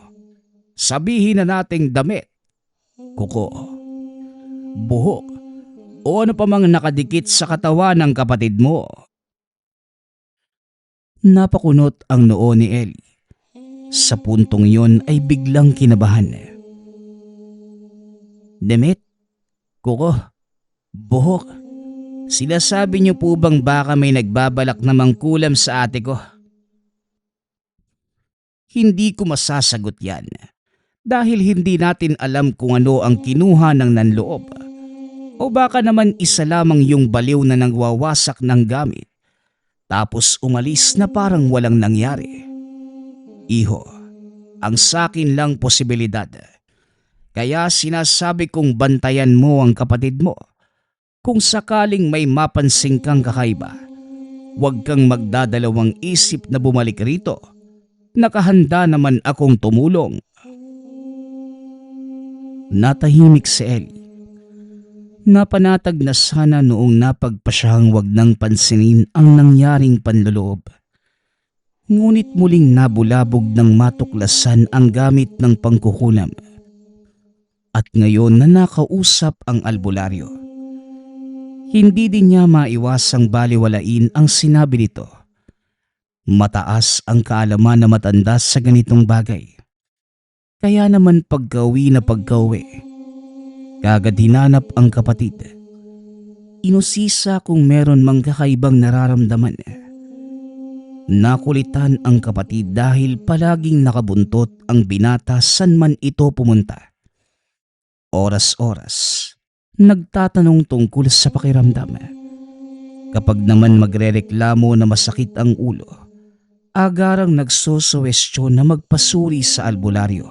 Sabihin na nating damit, kuko, buhok, o ano pa mang nakadikit sa katawan ng kapatid mo. Napakunot ang noo ni Ellie. Sa puntong yon ay biglang kinabahan. Damit, kuko, buhok. Sinasabi niyo po bang baka may nagbabalak na mangkulam sa ate ko? Hindi ko masasagot yan dahil hindi natin alam kung ano ang kinuha ng nanloob. O baka naman isa lamang yung baliw na nagwawasak ng gamit tapos umalis na parang walang nangyari. Iho, ang sakin lang posibilidad. Kaya sinasabi kong bantayan mo ang kapatid mo. Kung sakaling may mapansin kang kakaiba, huwag kang magdadalawang isip na bumalik rito. Nakahanda naman akong tumulong. Natahimik si Ellie. Napanatag na sana noong napagpasyahang wag nang pansinin ang nangyaring panloloob. Ngunit muling nabulabog ng matuklasan ang gamit ng pangkukulam. At ngayon na nakausap ang albularyo. Hindi din niya maiwasang baliwalain ang sinabi nito. Mataas ang kaalaman na matanda sa ganitong bagay. Kaya naman pagka-uwi na pagka-uwi, kagad hinanap ang kapatid. Inusisa kung meron mang kakaibang nararamdaman. Nakulitan ang kapatid dahil palaging nakabuntot ang binata san man ito pumunta. Oras-oras, nagtatanong tungkol sa pakiramdam. Kapag naman magrereklamo na masakit ang ulo, agarang nagsusuwestyon na magpasuri sa albularyo.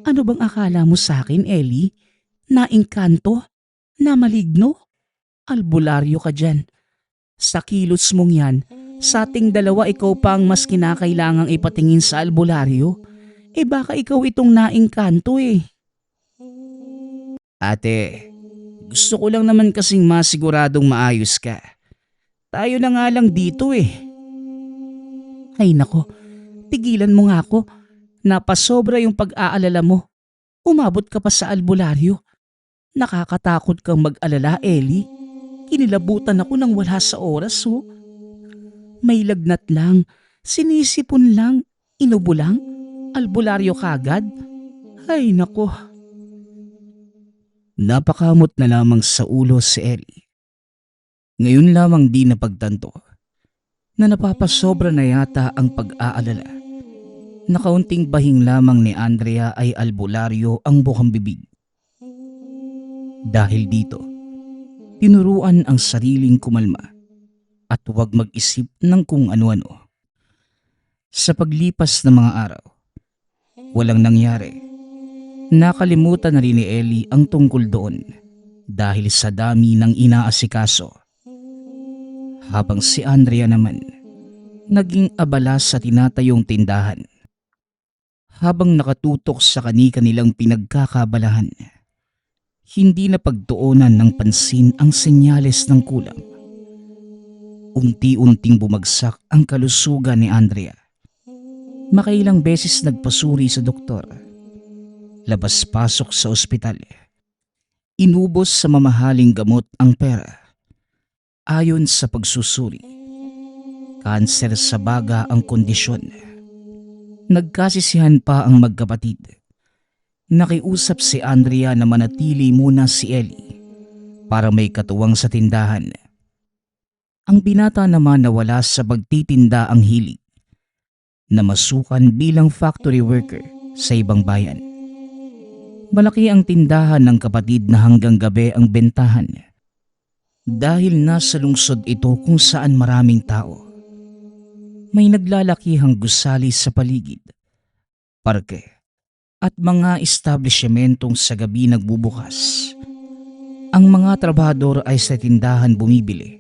Ano bang akala mo sa akin, Ellie? Naingkanto? Na maligno? Albularyo ka dyan. Sa kilos mong yan, sa ating dalawa ikaw pa ang mas kinakailangang ipatingin sa albularyo. Baka ikaw itong naingkanto eh. Ate, gusto ko lang naman kasing masiguradong maayos ka. Tayo na nga lang dito eh. Ay nako, tigilan mo nga ako. Napasobra yung pag-aalala mo. Umabot ka pa sa albularyo. Nakakatakot kang mag-alala, Ellie. Kinilabutan ako nang wala sa oras, oh. May lagnat lang, sinisipon lang, inubo lang, albularyo kagad. Ay nako. Napakamot na lamang sa ulo si Ellie. Ngayon lamang di napagtanto na napapasobra na yata ang pag-aalala. Nakaunting bahing lamang ni Andrea ay albularyo ang bukang bibig. Dahil dito, tinuruan ang sariling kumalma at huwag mag-isip ng kung ano-ano. Sa paglipas ng mga araw, walang nangyari. Nakalimutan na rin ni Ellie ang tungkol doon dahil sa dami ng inaasikaso. Habang si Andrea naman, naging abala sa tinatayong tindahan. Habang nakatutok sa kani-kanilang pinagkakabalahan, hindi na pagtuunan ng pansin ang senyales ng kulam. Unti-unting bumagsak ang kalusugan ni Andrea. Makailang beses nagpasuri sa doktor. Labas-pasok sa ospital. Inubos sa mamahaling gamot ang pera. Ayon sa pagsusuri, Kanser sa baga ang kondisyon. Nagkasisihan pa ang magkapatid. Nakiusap si Andrea na manatili muna si Ellie para may katuwang sa tindahan. Ang binata naman nawala sa pagtitinda ang hilig na masukan bilang factory worker sa ibang bayan. Malaki ang tindahan ng kapatid na hanggang gabi ang bentahan dahil nasa lungsod ito kung saan maraming tao. May naglalakihang gusali sa paligid, parke at mga establishmentong sa gabi nagbubukas. Ang mga trabahador ay sa tindahan bumibili.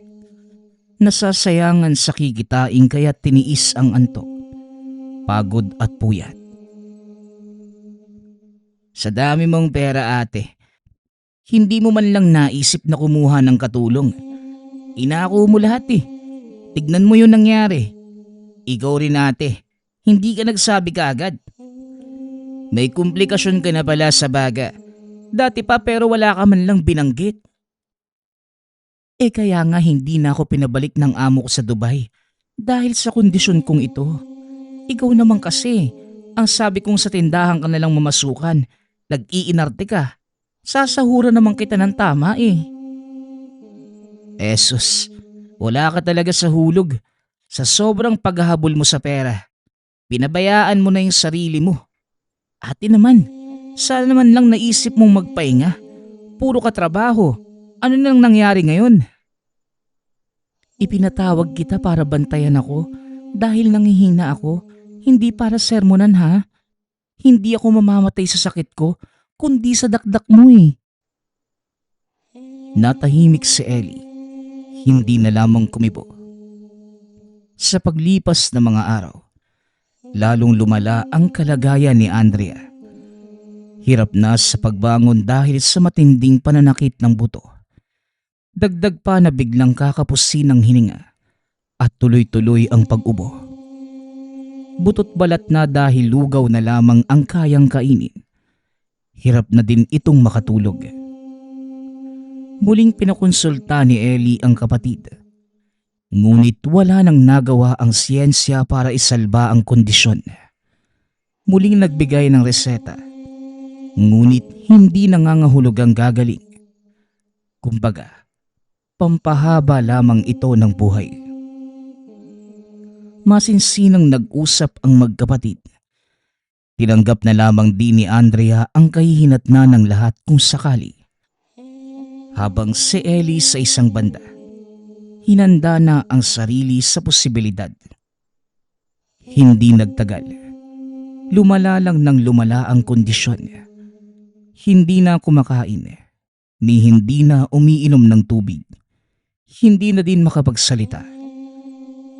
Nasasayangan sa kikitain kaya tiniis ang antok, pagod at puyat. Sa dami mong pera ate, hindi mo man lang naisip na kumuha ng katulong. Inako mo lahat eh. Tignan mo yung nangyari. Ikaw rin ate, hindi ka nagsabi kaagad. May komplikasyon ka na pala sa baga. Dati pa pero wala ka man lang binanggit. Kaya nga hindi na ako pinabalik ng amo ko sa Dubai dahil sa kondisyon kong ito. Ikaw naman kasi, ang sabi kong sa tindahan ka nalang mamasukan, nag-iinarte ka. Sasahura naman kita ng tama eh. Esus, wala ka talaga sa hulog. Sa sobrang paghahabol mo sa pera, pinabayaan mo na yung sarili mo. Ate naman, sana naman lang naisip mong magpahinga. Puro ka trabaho. Ano nang nangyari ngayon? Ipinatawag kita para bantayan ako dahil nangihina ako, hindi para sermonan ha. Hindi ako mamamatay sa sakit ko, kundi sa dakdak mo eh. Natahimik si Ellie, hindi na lamang kumibo. Sa paglipas ng mga araw, lalong lumala ang kalagayan ni Andrea. Hirap na sa pagbangon dahil sa matinding pananakit ng buto. Dagdag pa na biglang kakapusin ng hininga at tuloy-tuloy ang pag-ubo. Butot balat na dahil lugaw na lamang ang kayang kainin. Hirap na din itong makatulog. Muling pinakonsulta ni Ellie ang kapatid. Ngunit wala nang nagawa ang siyensya para isalba ang kondisyon. Muling nagbigay ng reseta. Ngunit hindi nangangahulog ang gagaling. Kumbaga, pampahaba lamang ito ng buhay. Masinsinang nag-usap ang magkapatid. Tinanggap na lamang din ni Andrea ang kahihinatnan ng lahat kung sakali. Habang si Ellie sa isang banda, hinanda na ang sarili sa posibilidad. Hindi nagtagal. Lumala lang ng lumala ang kondisyon. Hindi na kumakain, ni hindi na umiinom ng tubig. Hindi na din makapagsalita.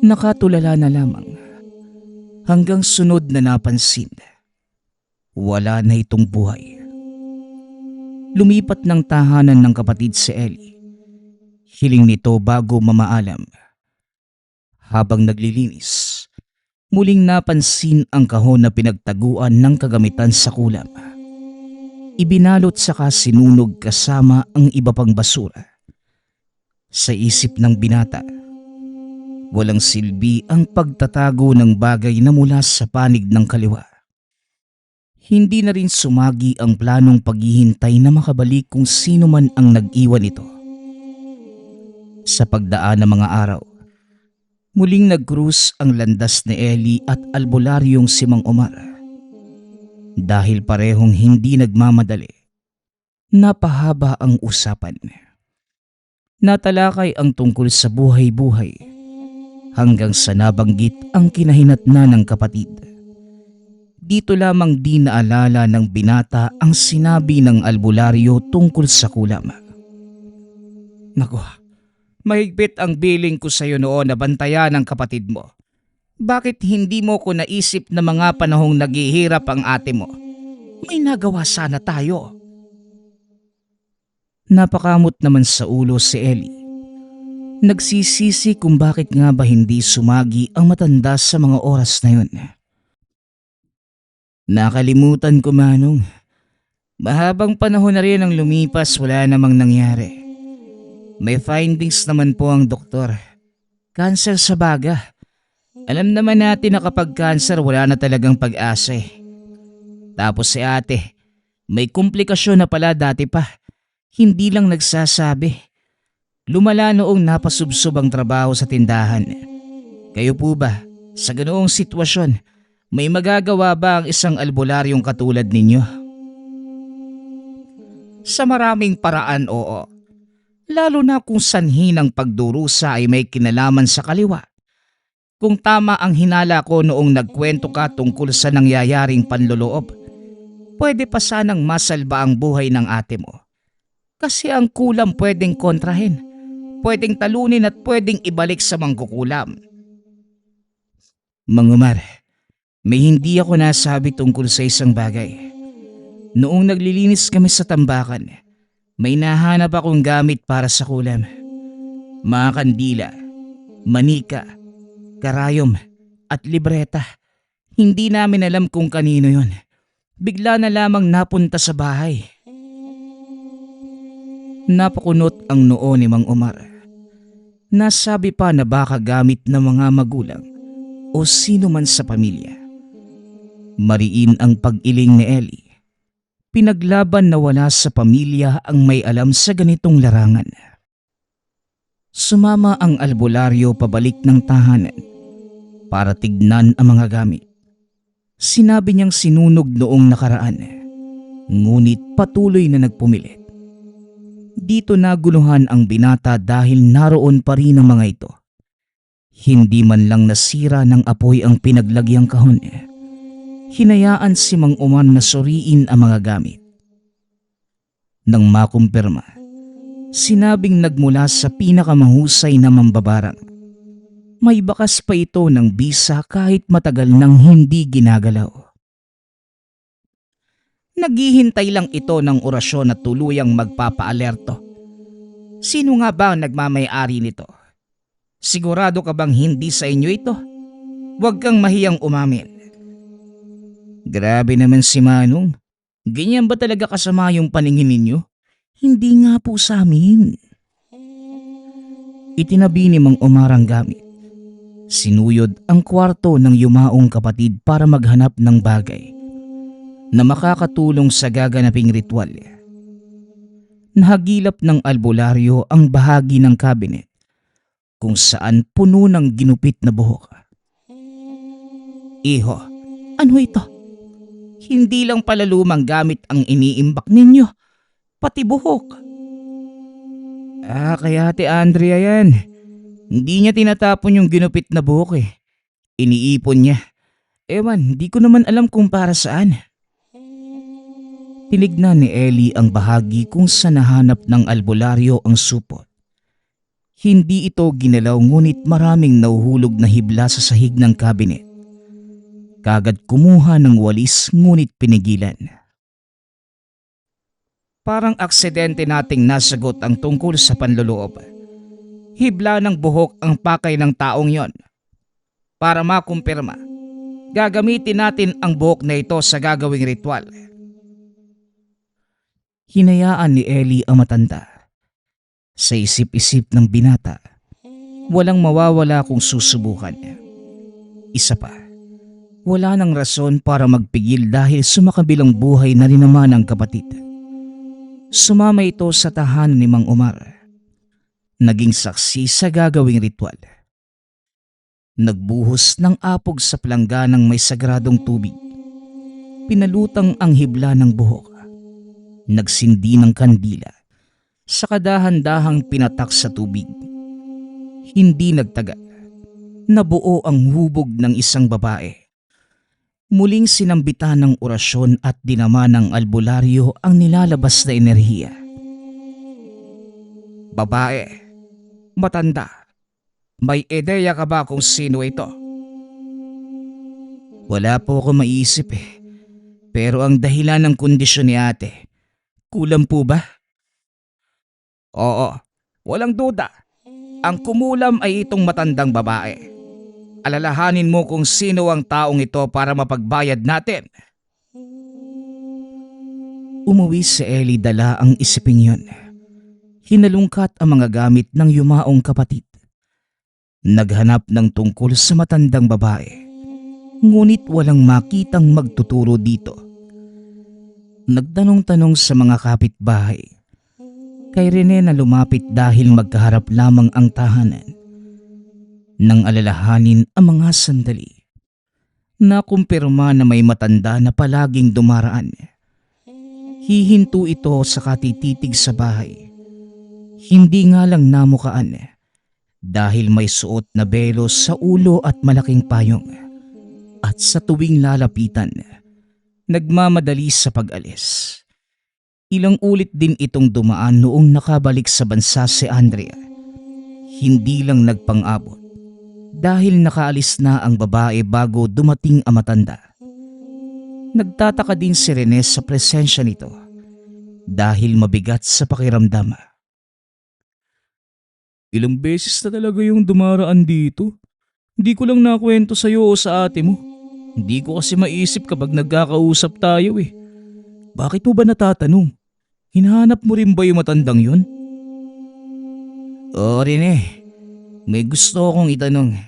Nakatulala na lamang. Hanggang sunod na napansin, wala na itong buhay. Lumipat ng tahanan ng kapatid si Ellie. Hiling nito bago mamaalam. Habang naglilinis, muling napansin ang kahon na pinagtaguan ng kagamitan sa kulam. Ibinalot saka sinunog kasama ang iba pang basura. Sa isip ng binata, walang silbi ang pagtatago ng bagay na mula sa panig ng kaliwa. Hindi na rin sumagi ang planong paghihintay na makabalik kung sino man ang nag-iwan nito. Sa pagdaan ng mga araw, muling nag-cruise ang landas ni Ellie at albularyong si Mang Omar. Dahil parehong hindi nagmamadali, napahaba ang usapan. Natalakay ang tungkol sa buhay-buhay hanggang sa nabanggit ang kinahinatnan ng kapatid. Dito lamang di naalala ng binata ang sinabi ng albularyo tungkol sa kulam. Naku, mahigpit ang billing ko sa iyo noon na bantayan ng kapatid mo. Bakit hindi mo ko naisip na mga panahong naghihirap ang ate mo? May nagawa sana tayo. Napakamot naman sa ulo si Ellie. Nagsisisi kung bakit nga ba hindi sumagi ang matanda sa mga oras na yun. Nakalimutan ko manong. Mahabang panahon na rin ang lumipas, wala namang nangyari. May findings naman po ang doktor. Cancer sa baga. Alam naman natin na kapag cancer wala na talagang pag-asa eh. Tapos si ate, may komplikasyon na pala dati pa. Hindi lang nagsasabi. Lumala noong napasubsob ang trabaho sa tindahan. Kayo po ba, sa ganoong sitwasyon, may magagawa ba ang isang albularyong katulad ninyo? Sa maraming paraan, oo. Lalo na kung sanhi ng pagdurusa ay may kinalaman sa kaliwa. Kung tama ang hinala ko noong nagkwento ka tungkol sa nangyayaring panloloob, pwede pa sanang masalba ang buhay ng ate mo. Kasi ang kulam pwedeng kontrahin, pwedeng talunin at pwedeng ibalik sa mangkukulam. Mang Umar, may hindi ako nasabi tungkol sa isang bagay. Noong naglilinis kami sa tambakan, may nahanap akong gamit para sa kulam. Mga kandila, manika, karayom at libreta. Hindi namin alam kung kanino yon. Bigla na lamang napunta sa bahay. Napakunot ang noo ni Mang Umar. Nasabi pa na baka gamit ng mga magulang o sino man sa pamilya. Mariin ang pag-iling ni Ellie. Pinaglaban na wala sa pamilya ang may alam sa ganitong larangan. Sumama ang albularyo pabalik ng tahanan para tignan ang mga gamit. Sinabi niyang sinunog noong nakaraan, ngunit patuloy na nagpumilit. Dito naguluhan ang binata dahil naroon pa rin ang mga ito. Hindi man lang nasira ng apoy ang pinaglagyang kahon. Hinayaan si Mang Umar na suriin ang mga gamit. Nang makumpirma, sinabing nagmula sa pinakamahusay na mambabarang. May bakas pa ito ng bisa kahit matagal nang hindi ginagalaw. Naghihintay lang ito ng orasyon na tuluyang magpapaalerto. Sino nga ba ang nagmamay-ari nito? Sigurado ka bang hindi sa inyo ito? Huwag kang mahiyang umamin. Grabe naman si Manong. Ganyan ba talaga kasama yung paningin ninyo? Hindi nga po sa amin. Itinabi ni Mang Umar ang gamit. Sinuyod ang kwarto ng yumaong kapatid para maghanap ng bagay na makakatulong sa gaganaping ritual. Nahagilap ng albularyo ang bahagi ng cabinet kung saan puno ng ginupit na buhok. Iho, ano ito? Hindi lang pala lumang gamit ang iniimbak ninyo, pati buhok. Kaya Ate Andrea yan. Hindi niya tinatapon yung ginupit na buhok eh. Iniipon niya. Ewan, di ko naman alam kung para saan. Tinignan ni Ellie ang bahagi kung saan nahanap ng albularyo ang supot. Hindi ito ginalaw ngunit maraming nahuhulog na hibla sa sahig ng cabinet. Kagad kumuha ng walis ngunit pinigilan. Parang aksidente nating nasagot ang tungkol sa panloloob. Hibla ng buhok ang pakay ng taong yon. Para makumpirma, gagamitin natin ang buhok na ito sa gagawing ritual. Hinayaan ni Ellie ang matanda. Sa isip-isip ng binata, walang mawawala kung susubukan. Isa pa, wala nang rason para magpigil dahil sumakabilang buhay na rin naman ang kapatid. Sumama ito sa tahanan ni Mang Umar. Naging saksi sa gagawing ritual. Nagbuhos ng apog sa palangganang may sagradong tubig. Pinalutang ang hibla ng buhok. Nagsindi ng kandila. Sa kadahan-dahang pinatak sa tubig. Hindi nagtagal. Nabuo ang hubog ng isang babae. Muling sinambitan ng orasyon at dinama ng albularyo ang nilalabas na enerhiya. Babae, matanda, may ideya ka ba kung sino ito? Wala po ako maiisip eh. Pero ang dahilan ng kondisyon ni ate, kulam po ba? Oo, walang duda. Ang kumulam ay itong matandang babae. Alalahanin mo kung sino ang taong ito para mapagbayad natin. Umuwi si Ellie dala ang isiping yun. Hinalungkat ang mga gamit ng yumaong kapatid. Naghanap ng tungkol sa matandang babae, ngunit walang makitang magtuturo dito. Nagtanong-tanong sa mga kapitbahay. Kay Rene na lumapit dahil magkaharap lamang ang tahanan. Nang alalahanin ang mga sandali, nakumpirma na may matanda na palaging dumaraan. Hihinto ito sa katititig sa bahay. Hindi nga lang namukaan dahil may suot na belo sa ulo at malaking payong. At sa tuwing lalapitan, nagmamadali sa pag-alis. Ilang ulit din itong dumaan noong nakabalik sa bansa si Andrea. Hindi lang nagpang-abot dahil nakaalis na ang babae bago dumating ang matanda. Nagtataka din si Rene sa presensya nito dahil mabigat sa pakiramdam. Ilang beses na talaga yung dumaraan dito. Hindi ko lang nakwento sa'yo o sa ate mo. Hindi ko kasi maisip kapag nagkakausap tayo eh. Bakit mo ba natatanong? Hinahanap mo rin ba yung matandang yun? Oo Rene, may gusto akong itanong.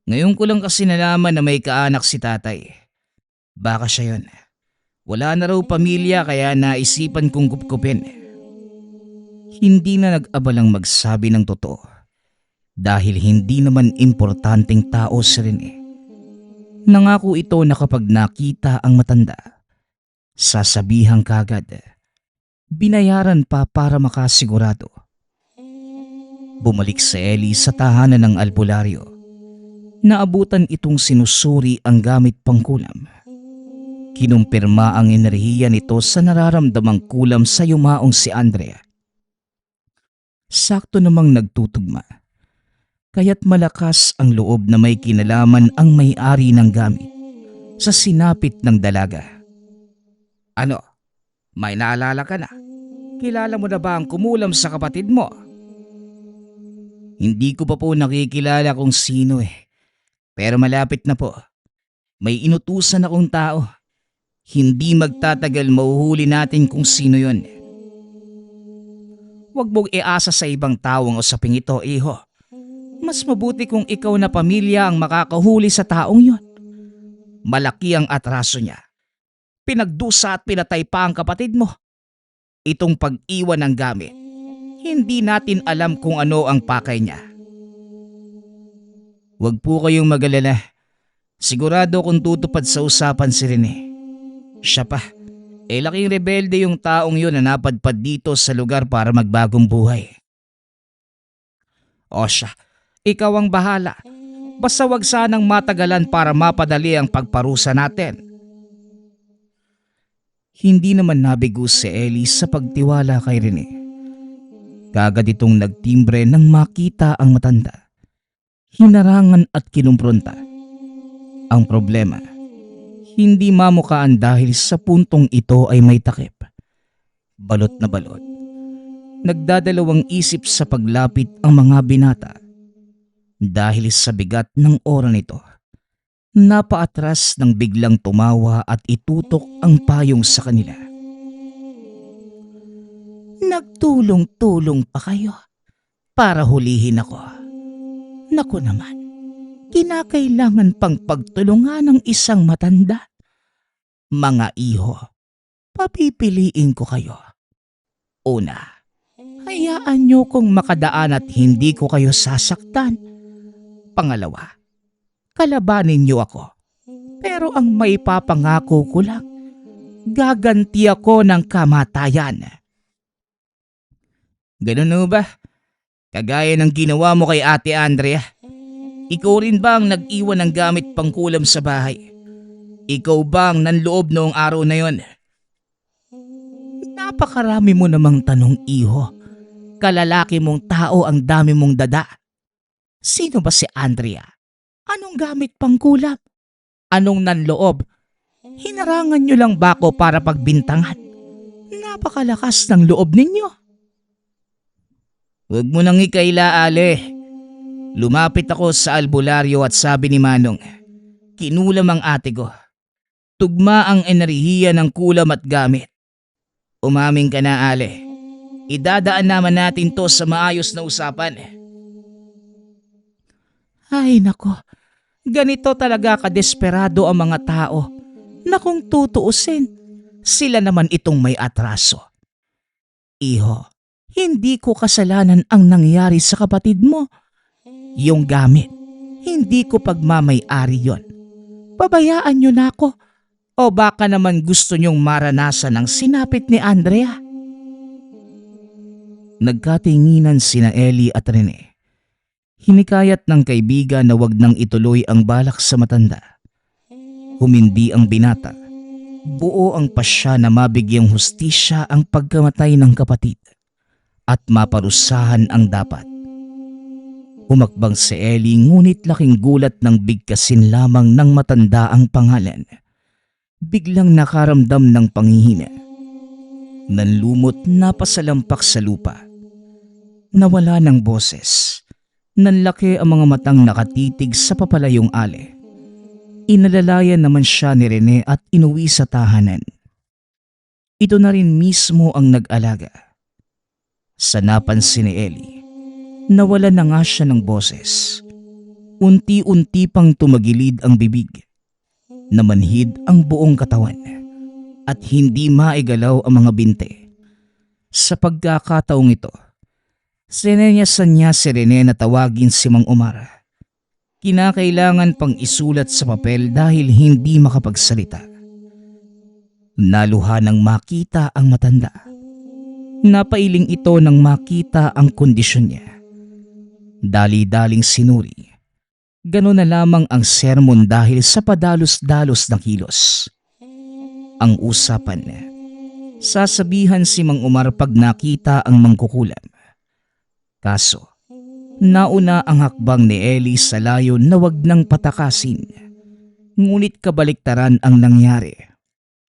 Ngayon ko lang kasi nalaman na may kaanak si tatay. Baka siya yun. Wala na raw pamilya kaya naisipan kong kupkupin. Hindi na nag-abalang magsabi ng totoo dahil hindi naman importanteng tao si Rene. Nangako ito na kapag nakita ang matanda, sasabihan kagad. Binayaran pa para makasigurado. Bumalik si Ellie sa tahanan ng albularyo. Naabutan itong sinusuri ang gamit pangkulam. Kinumpirma ang enerhiya nito sa nararamdamang kulam sa yumaong si Andrea. Sakto namang nagtutugma. Kaya't malakas ang loob na may kinalaman ang may-ari ng gamit sa sinapit ng dalaga. Ano? May naalala ka na? Kilala mo na ba ang kumulam sa kapatid mo? Hindi ko pa po nakikilala kung sino eh. Pero malapit na po. May inutusan akong tao. Hindi magtatagal mahuhuli natin kung sino yon. Huwag mong iasa sa ibang tao ang usaping ito, iho. Mas mabuti kung ikaw na pamilya ang makakahuli sa taong yon. Malaki ang atraso niya. Pinagdusa at pinatay pa ang kapatid mo. Itong pag-iwan ng gamit. Hindi natin alam kung ano ang pakay niya. Huwag po kayong mag-alala. Sigurado kung tutupad sa usapan si Rene. Siya pa. Laking rebelde yung taong yun na napadpad dito sa lugar para magbagong buhay. O siya, ikaw ang bahala. Basta wag sanang matagalan para mapadali ang pagparusa natin. Hindi naman nabigo si Ellie sa pagtiwala kay Rene. Kagad itong nagtimbre nang makita ang matanda. Hinarangan at kinumpronta. Ang problema, hindi mamukaan dahil sa puntong ito ay may takip. Balot na balot. Nagdadalawang isip sa paglapit ang mga binata. Dahil sa bigat ng ora nito, napaatras nang biglang tumawa at itutok ang payong sa kanila. Nagtulong-tulong pa kayo para hulihin ako. Naku naman, kinakailangan pang pagtulungan ng isang matanda. Mga iho, papipiliin ko kayo. Una, hayaan niyo kong makadaan at hindi ko kayo sasaktan. Pangalawa, kalabanin niyo ako. Pero ang may papangako ko lang, gaganti ako ng kamatayan. Ganun ba? Kagaya ng ginawa mo kay Ate Andrea. Ikaw rin ba ang nag-iwan ng gamit pangkulam sa bahay? Ikaw ba ang nanloob noong araw na yon? Napakarami mo namang tanong, iho. Kalalaki mong tao ang dami mong dada. Sino ba si Andrea? Anong gamit pangkulam? Anong nanloob? Hinarangan niyo lang ba ako para pagbintangan? Napakalakas ng loob ninyo. Huwag mo nang ikaila, Ale. Lumapit ako sa albularyo at sabi ni Manong, kinulam ang ate ko. Tugma ang enerhiya ng kulam at gamit. Umamin ka na, Ale. Idadaan naman natin to sa maayos na usapan. Ay nako, ganito talaga kadesperado ang mga tao na kung tutuusin, sila naman itong may atraso. Iho, hindi ko kasalanan ang nangyari sa kapatid mo. Yung gamit, hindi ko pagmamay-ari yon. Pabayaan niyo na ako. O baka naman gusto niyong maranasan ang sinapit ni Andrea? Nagkatinginan sina Ellie at Rene. Hinikayat ng kaibigan na wag nang ituloy ang balak sa matanda. Humindi ang binata. Buo ang pasya na mabigyang hustisya ang pagkamatay ng kapatid at maparusahan ang dapat. Umakbang si Ellie ngunit laking gulat nang bigkasin lamang ng matanda ang pangalan. Biglang nakaramdam ng panghihina. Nanlumot na pasalampak sa lupa. Nawala ng boses. Nanlaki ang mga matang nakatitig sa papalayong ale. Inalalayan naman siya ni Rene at inuwi sa tahanan. Ito na rin mismo ang nag-alaga. Sa napansin ni Ellie, nawala na nga siya ng boses. Unti-unti pang tumagilid ang bibig. Namanhid ang buong katawan at hindi maigalaw ang mga binte. Sa pagkakataong ito, sinenyasan niya si Rene na tawagin si Mang Omar. Kinakailangan pang isulat sa papel dahil hindi makapagsalita. Naluha nang makita ang matanda. Napailing ito nang makita ang kondisyon niya. Dali-daling sinuri. Ganon na lamang ang sermon dahil sa padalos-dalos na kilos. Ang usapan, sasabihan si Mang Omar pag nakita ang mangkukulam. Kaso, nauna ang hakbang ni Ellie sa layo na wag nang patakasin. Ngunit kabaliktaran ang nangyari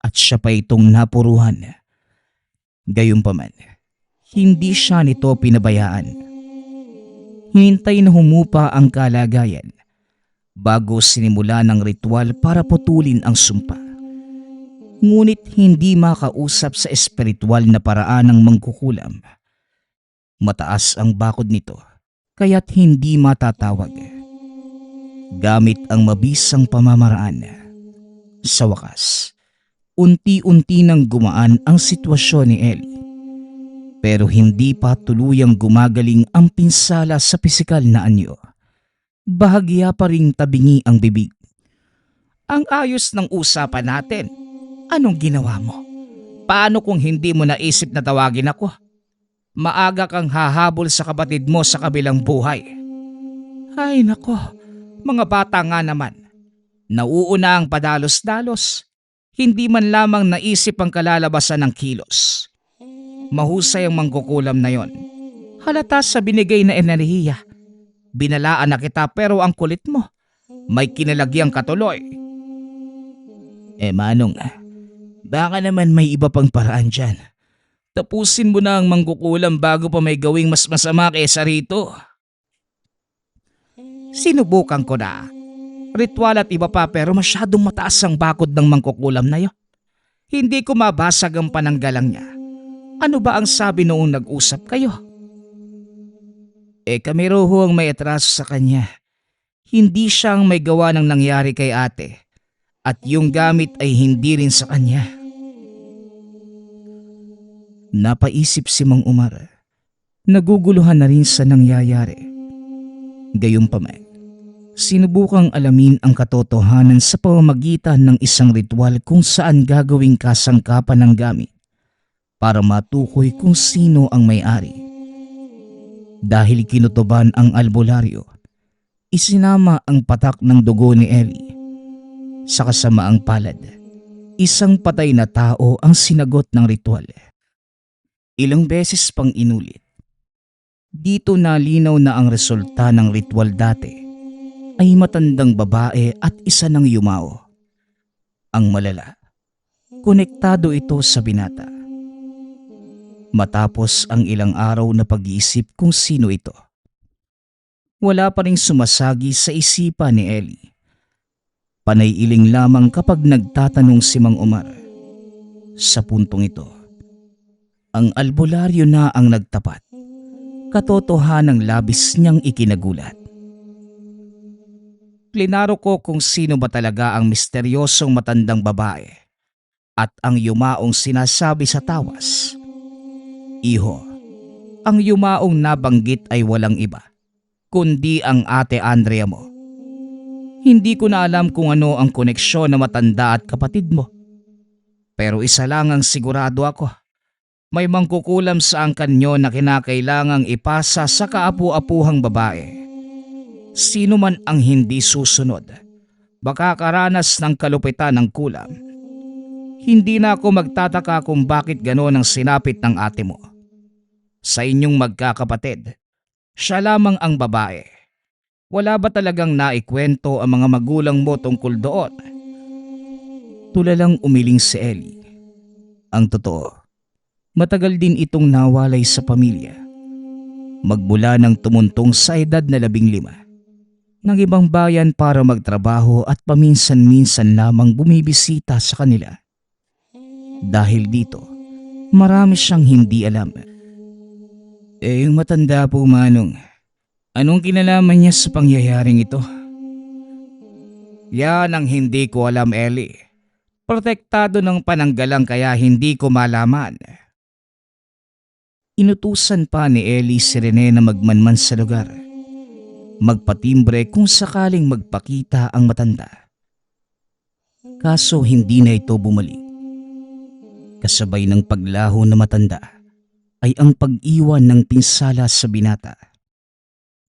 at siya pa itong napuruhan. Gayunpaman, hindi siya nito pinabayaan. Hintay na humupa ang kalagayan bago sinimula ng ritual para putulin ang sumpa. Ngunit hindi makausap sa espiritual na paraan ng mangkukulam. Mataas ang bakod nito, kaya't hindi matatawag. Gamit ang mabisang pamamaraan. Sa wakas, unti-unti nang gumaan ang sitwasyon ni Ellie. Pero hindi pa tuluyang gumagaling ang pinsala sa pisikal na anyo. Bahagya pa ring tabingi ang bibig. Ang ayos ng usapan natin. Anong ginawa mo? Paano kung hindi mo naisip na tawagin ako? Maaga kang hahabol sa kapatid mo sa kabilang buhay. Ay nako, mga bata nga naman. Nauuna ang padalos-dalos. Hindi man lamang naisip ang kalalabasan ng kilos. Mahusay ang mangkukulam na yon. Halata sa binigay na enerhiya. Binalaan na kita pero ang kulit mo. May kinalagyang katuloy. Manong, baka naman may iba pang paraan dyan. Tapusin mo na ang mangkukulam bago pa may gawing mas masama kaysa rito. Sinubukan ko na. Ritual at iba pa pero masyadong mataas ang bakod ng mangkukulam na yon. Hindi ko mabasag ang pananggalang niya. Ano ba ang sabi noong nag-usap kayo? Kami raw ho ang may atraso sa kanya. Hindi siya ang may gawa ng nangyari kay ate. At yung gamit ay hindi rin sa kanya. Napaisip si Mang Omar. Naguguluhan na rin sa nangyayari. Gayunpaman, sinubukang alamin ang katotohanan sa pamamagitan ng isang ritual kung saan gagawing kasangkapan ng gamit para matukoy kung sino ang may-ari. Dahil kinutuban ang albularyo, isinama ang patak ng dugo ni Ellie. Sa kasamaang palad, isang patay na tao ang sinagot ng ritual. Ilang beses pang inulit. Dito nalinaw na ang resulta ng ritual dati ay matandang babae at isa ng yumao. Ang malala, konektado ito sa binata. Matapos ang ilang araw na pag-iisip kung sino ito, wala pa ring sumasagi sa isipan ni Ellie. Panay-iling lamang kapag nagtatanong si Mang Omar. Sa puntong ito, ang albularyo na ang nagtapat. Katotohanang labis niyang ikinagulat. Plinaro ko kung sino ba talaga ang misteryosong matandang babae at ang yumaong sinasabi sa tawas. Iho, ang yumaong nabanggit ay walang iba, kundi ang ate Andrea mo. Hindi ko na alam kung ano ang koneksyon na matanda at kapatid mo. Pero isa lang ang sigurado ako. May mangkukulam sa angkan nyo na kinakailangang ipasa sa kaapu-apuhang babae. Sino man ang hindi susunod, baka karanas ng kalupitan ng kulam. Hindi na ako magtataka kung bakit gano'n ang sinapit ng ate mo. Sa inyong magkakapatid, siya lamang ang babae. Wala ba talagang naikwento ang mga magulang mo tungkol doon? Tulalang umiling si Ellie. Ang totoo, matagal din itong nawalay sa pamilya. Magmula nang tumuntong sa edad na 15. Ng ibang bayan para magtrabaho at paminsan-minsan lamang bumibisita sa kanila. Dahil dito, marami siyang hindi alam. Yung matanda po, Manong, anong kinalaman niya sa pangyayaring ito? Yan ang hindi ko alam, Ellie. Protektado ng pananggalang kaya hindi ko malaman. Inutusan pa ni Ellie si Rene na magmanman sa lugar. Magpatimbre kung sakaling magpakita ang matanda. Kaso hindi na ito bumalik. Kasabay ng paglaho na matanda ay ang pag-iwan ng pinsala sa binata.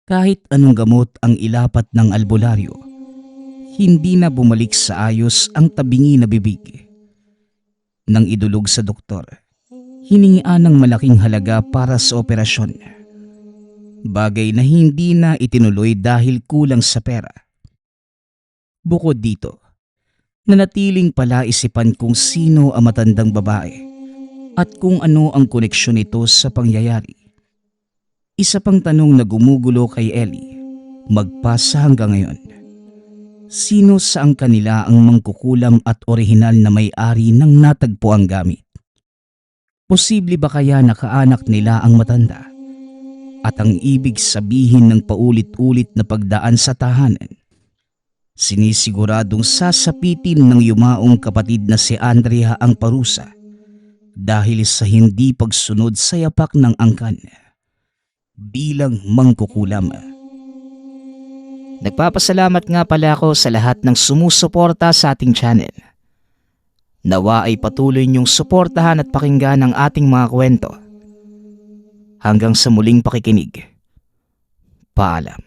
Kahit anong gamot ang ilapat ng albularyo, hindi na bumalik sa ayos ang tabingi na bibig. Nang idulog sa doktor, hiningian ng malaking halaga para sa operasyon. Bagay na hindi na itinuloy dahil kulang sa pera. Bukod dito, nanatiling palaisipan kung sino ang matandang babae at kung ano ang koneksyon nito sa pangyayari. Isa pang tanong na gumugulo kay Ellie, magpasa hanggang ngayon. Sino sa ang kanila ang mangkukulam at orihinal na may-ari ng natagpuang gamit? Posible ba kaya nakaanak nila ang matanda? At ang ibig sabihin ng paulit-ulit na pagdaan sa tahanan, sinisiguradong sasapitin ng yumaong kapatid na si Andrea ang parusa dahil sa hindi pagsunod sa yapak ng angkan bilang mangkukulam. Nagpapasalamat nga pala ako sa lahat ng sumusuporta sa ating channel. Nawa ay patuloy niyong suportahan at pakinggan ang ating mga kwento. Hanggang sa muling pakikinig. Paalam.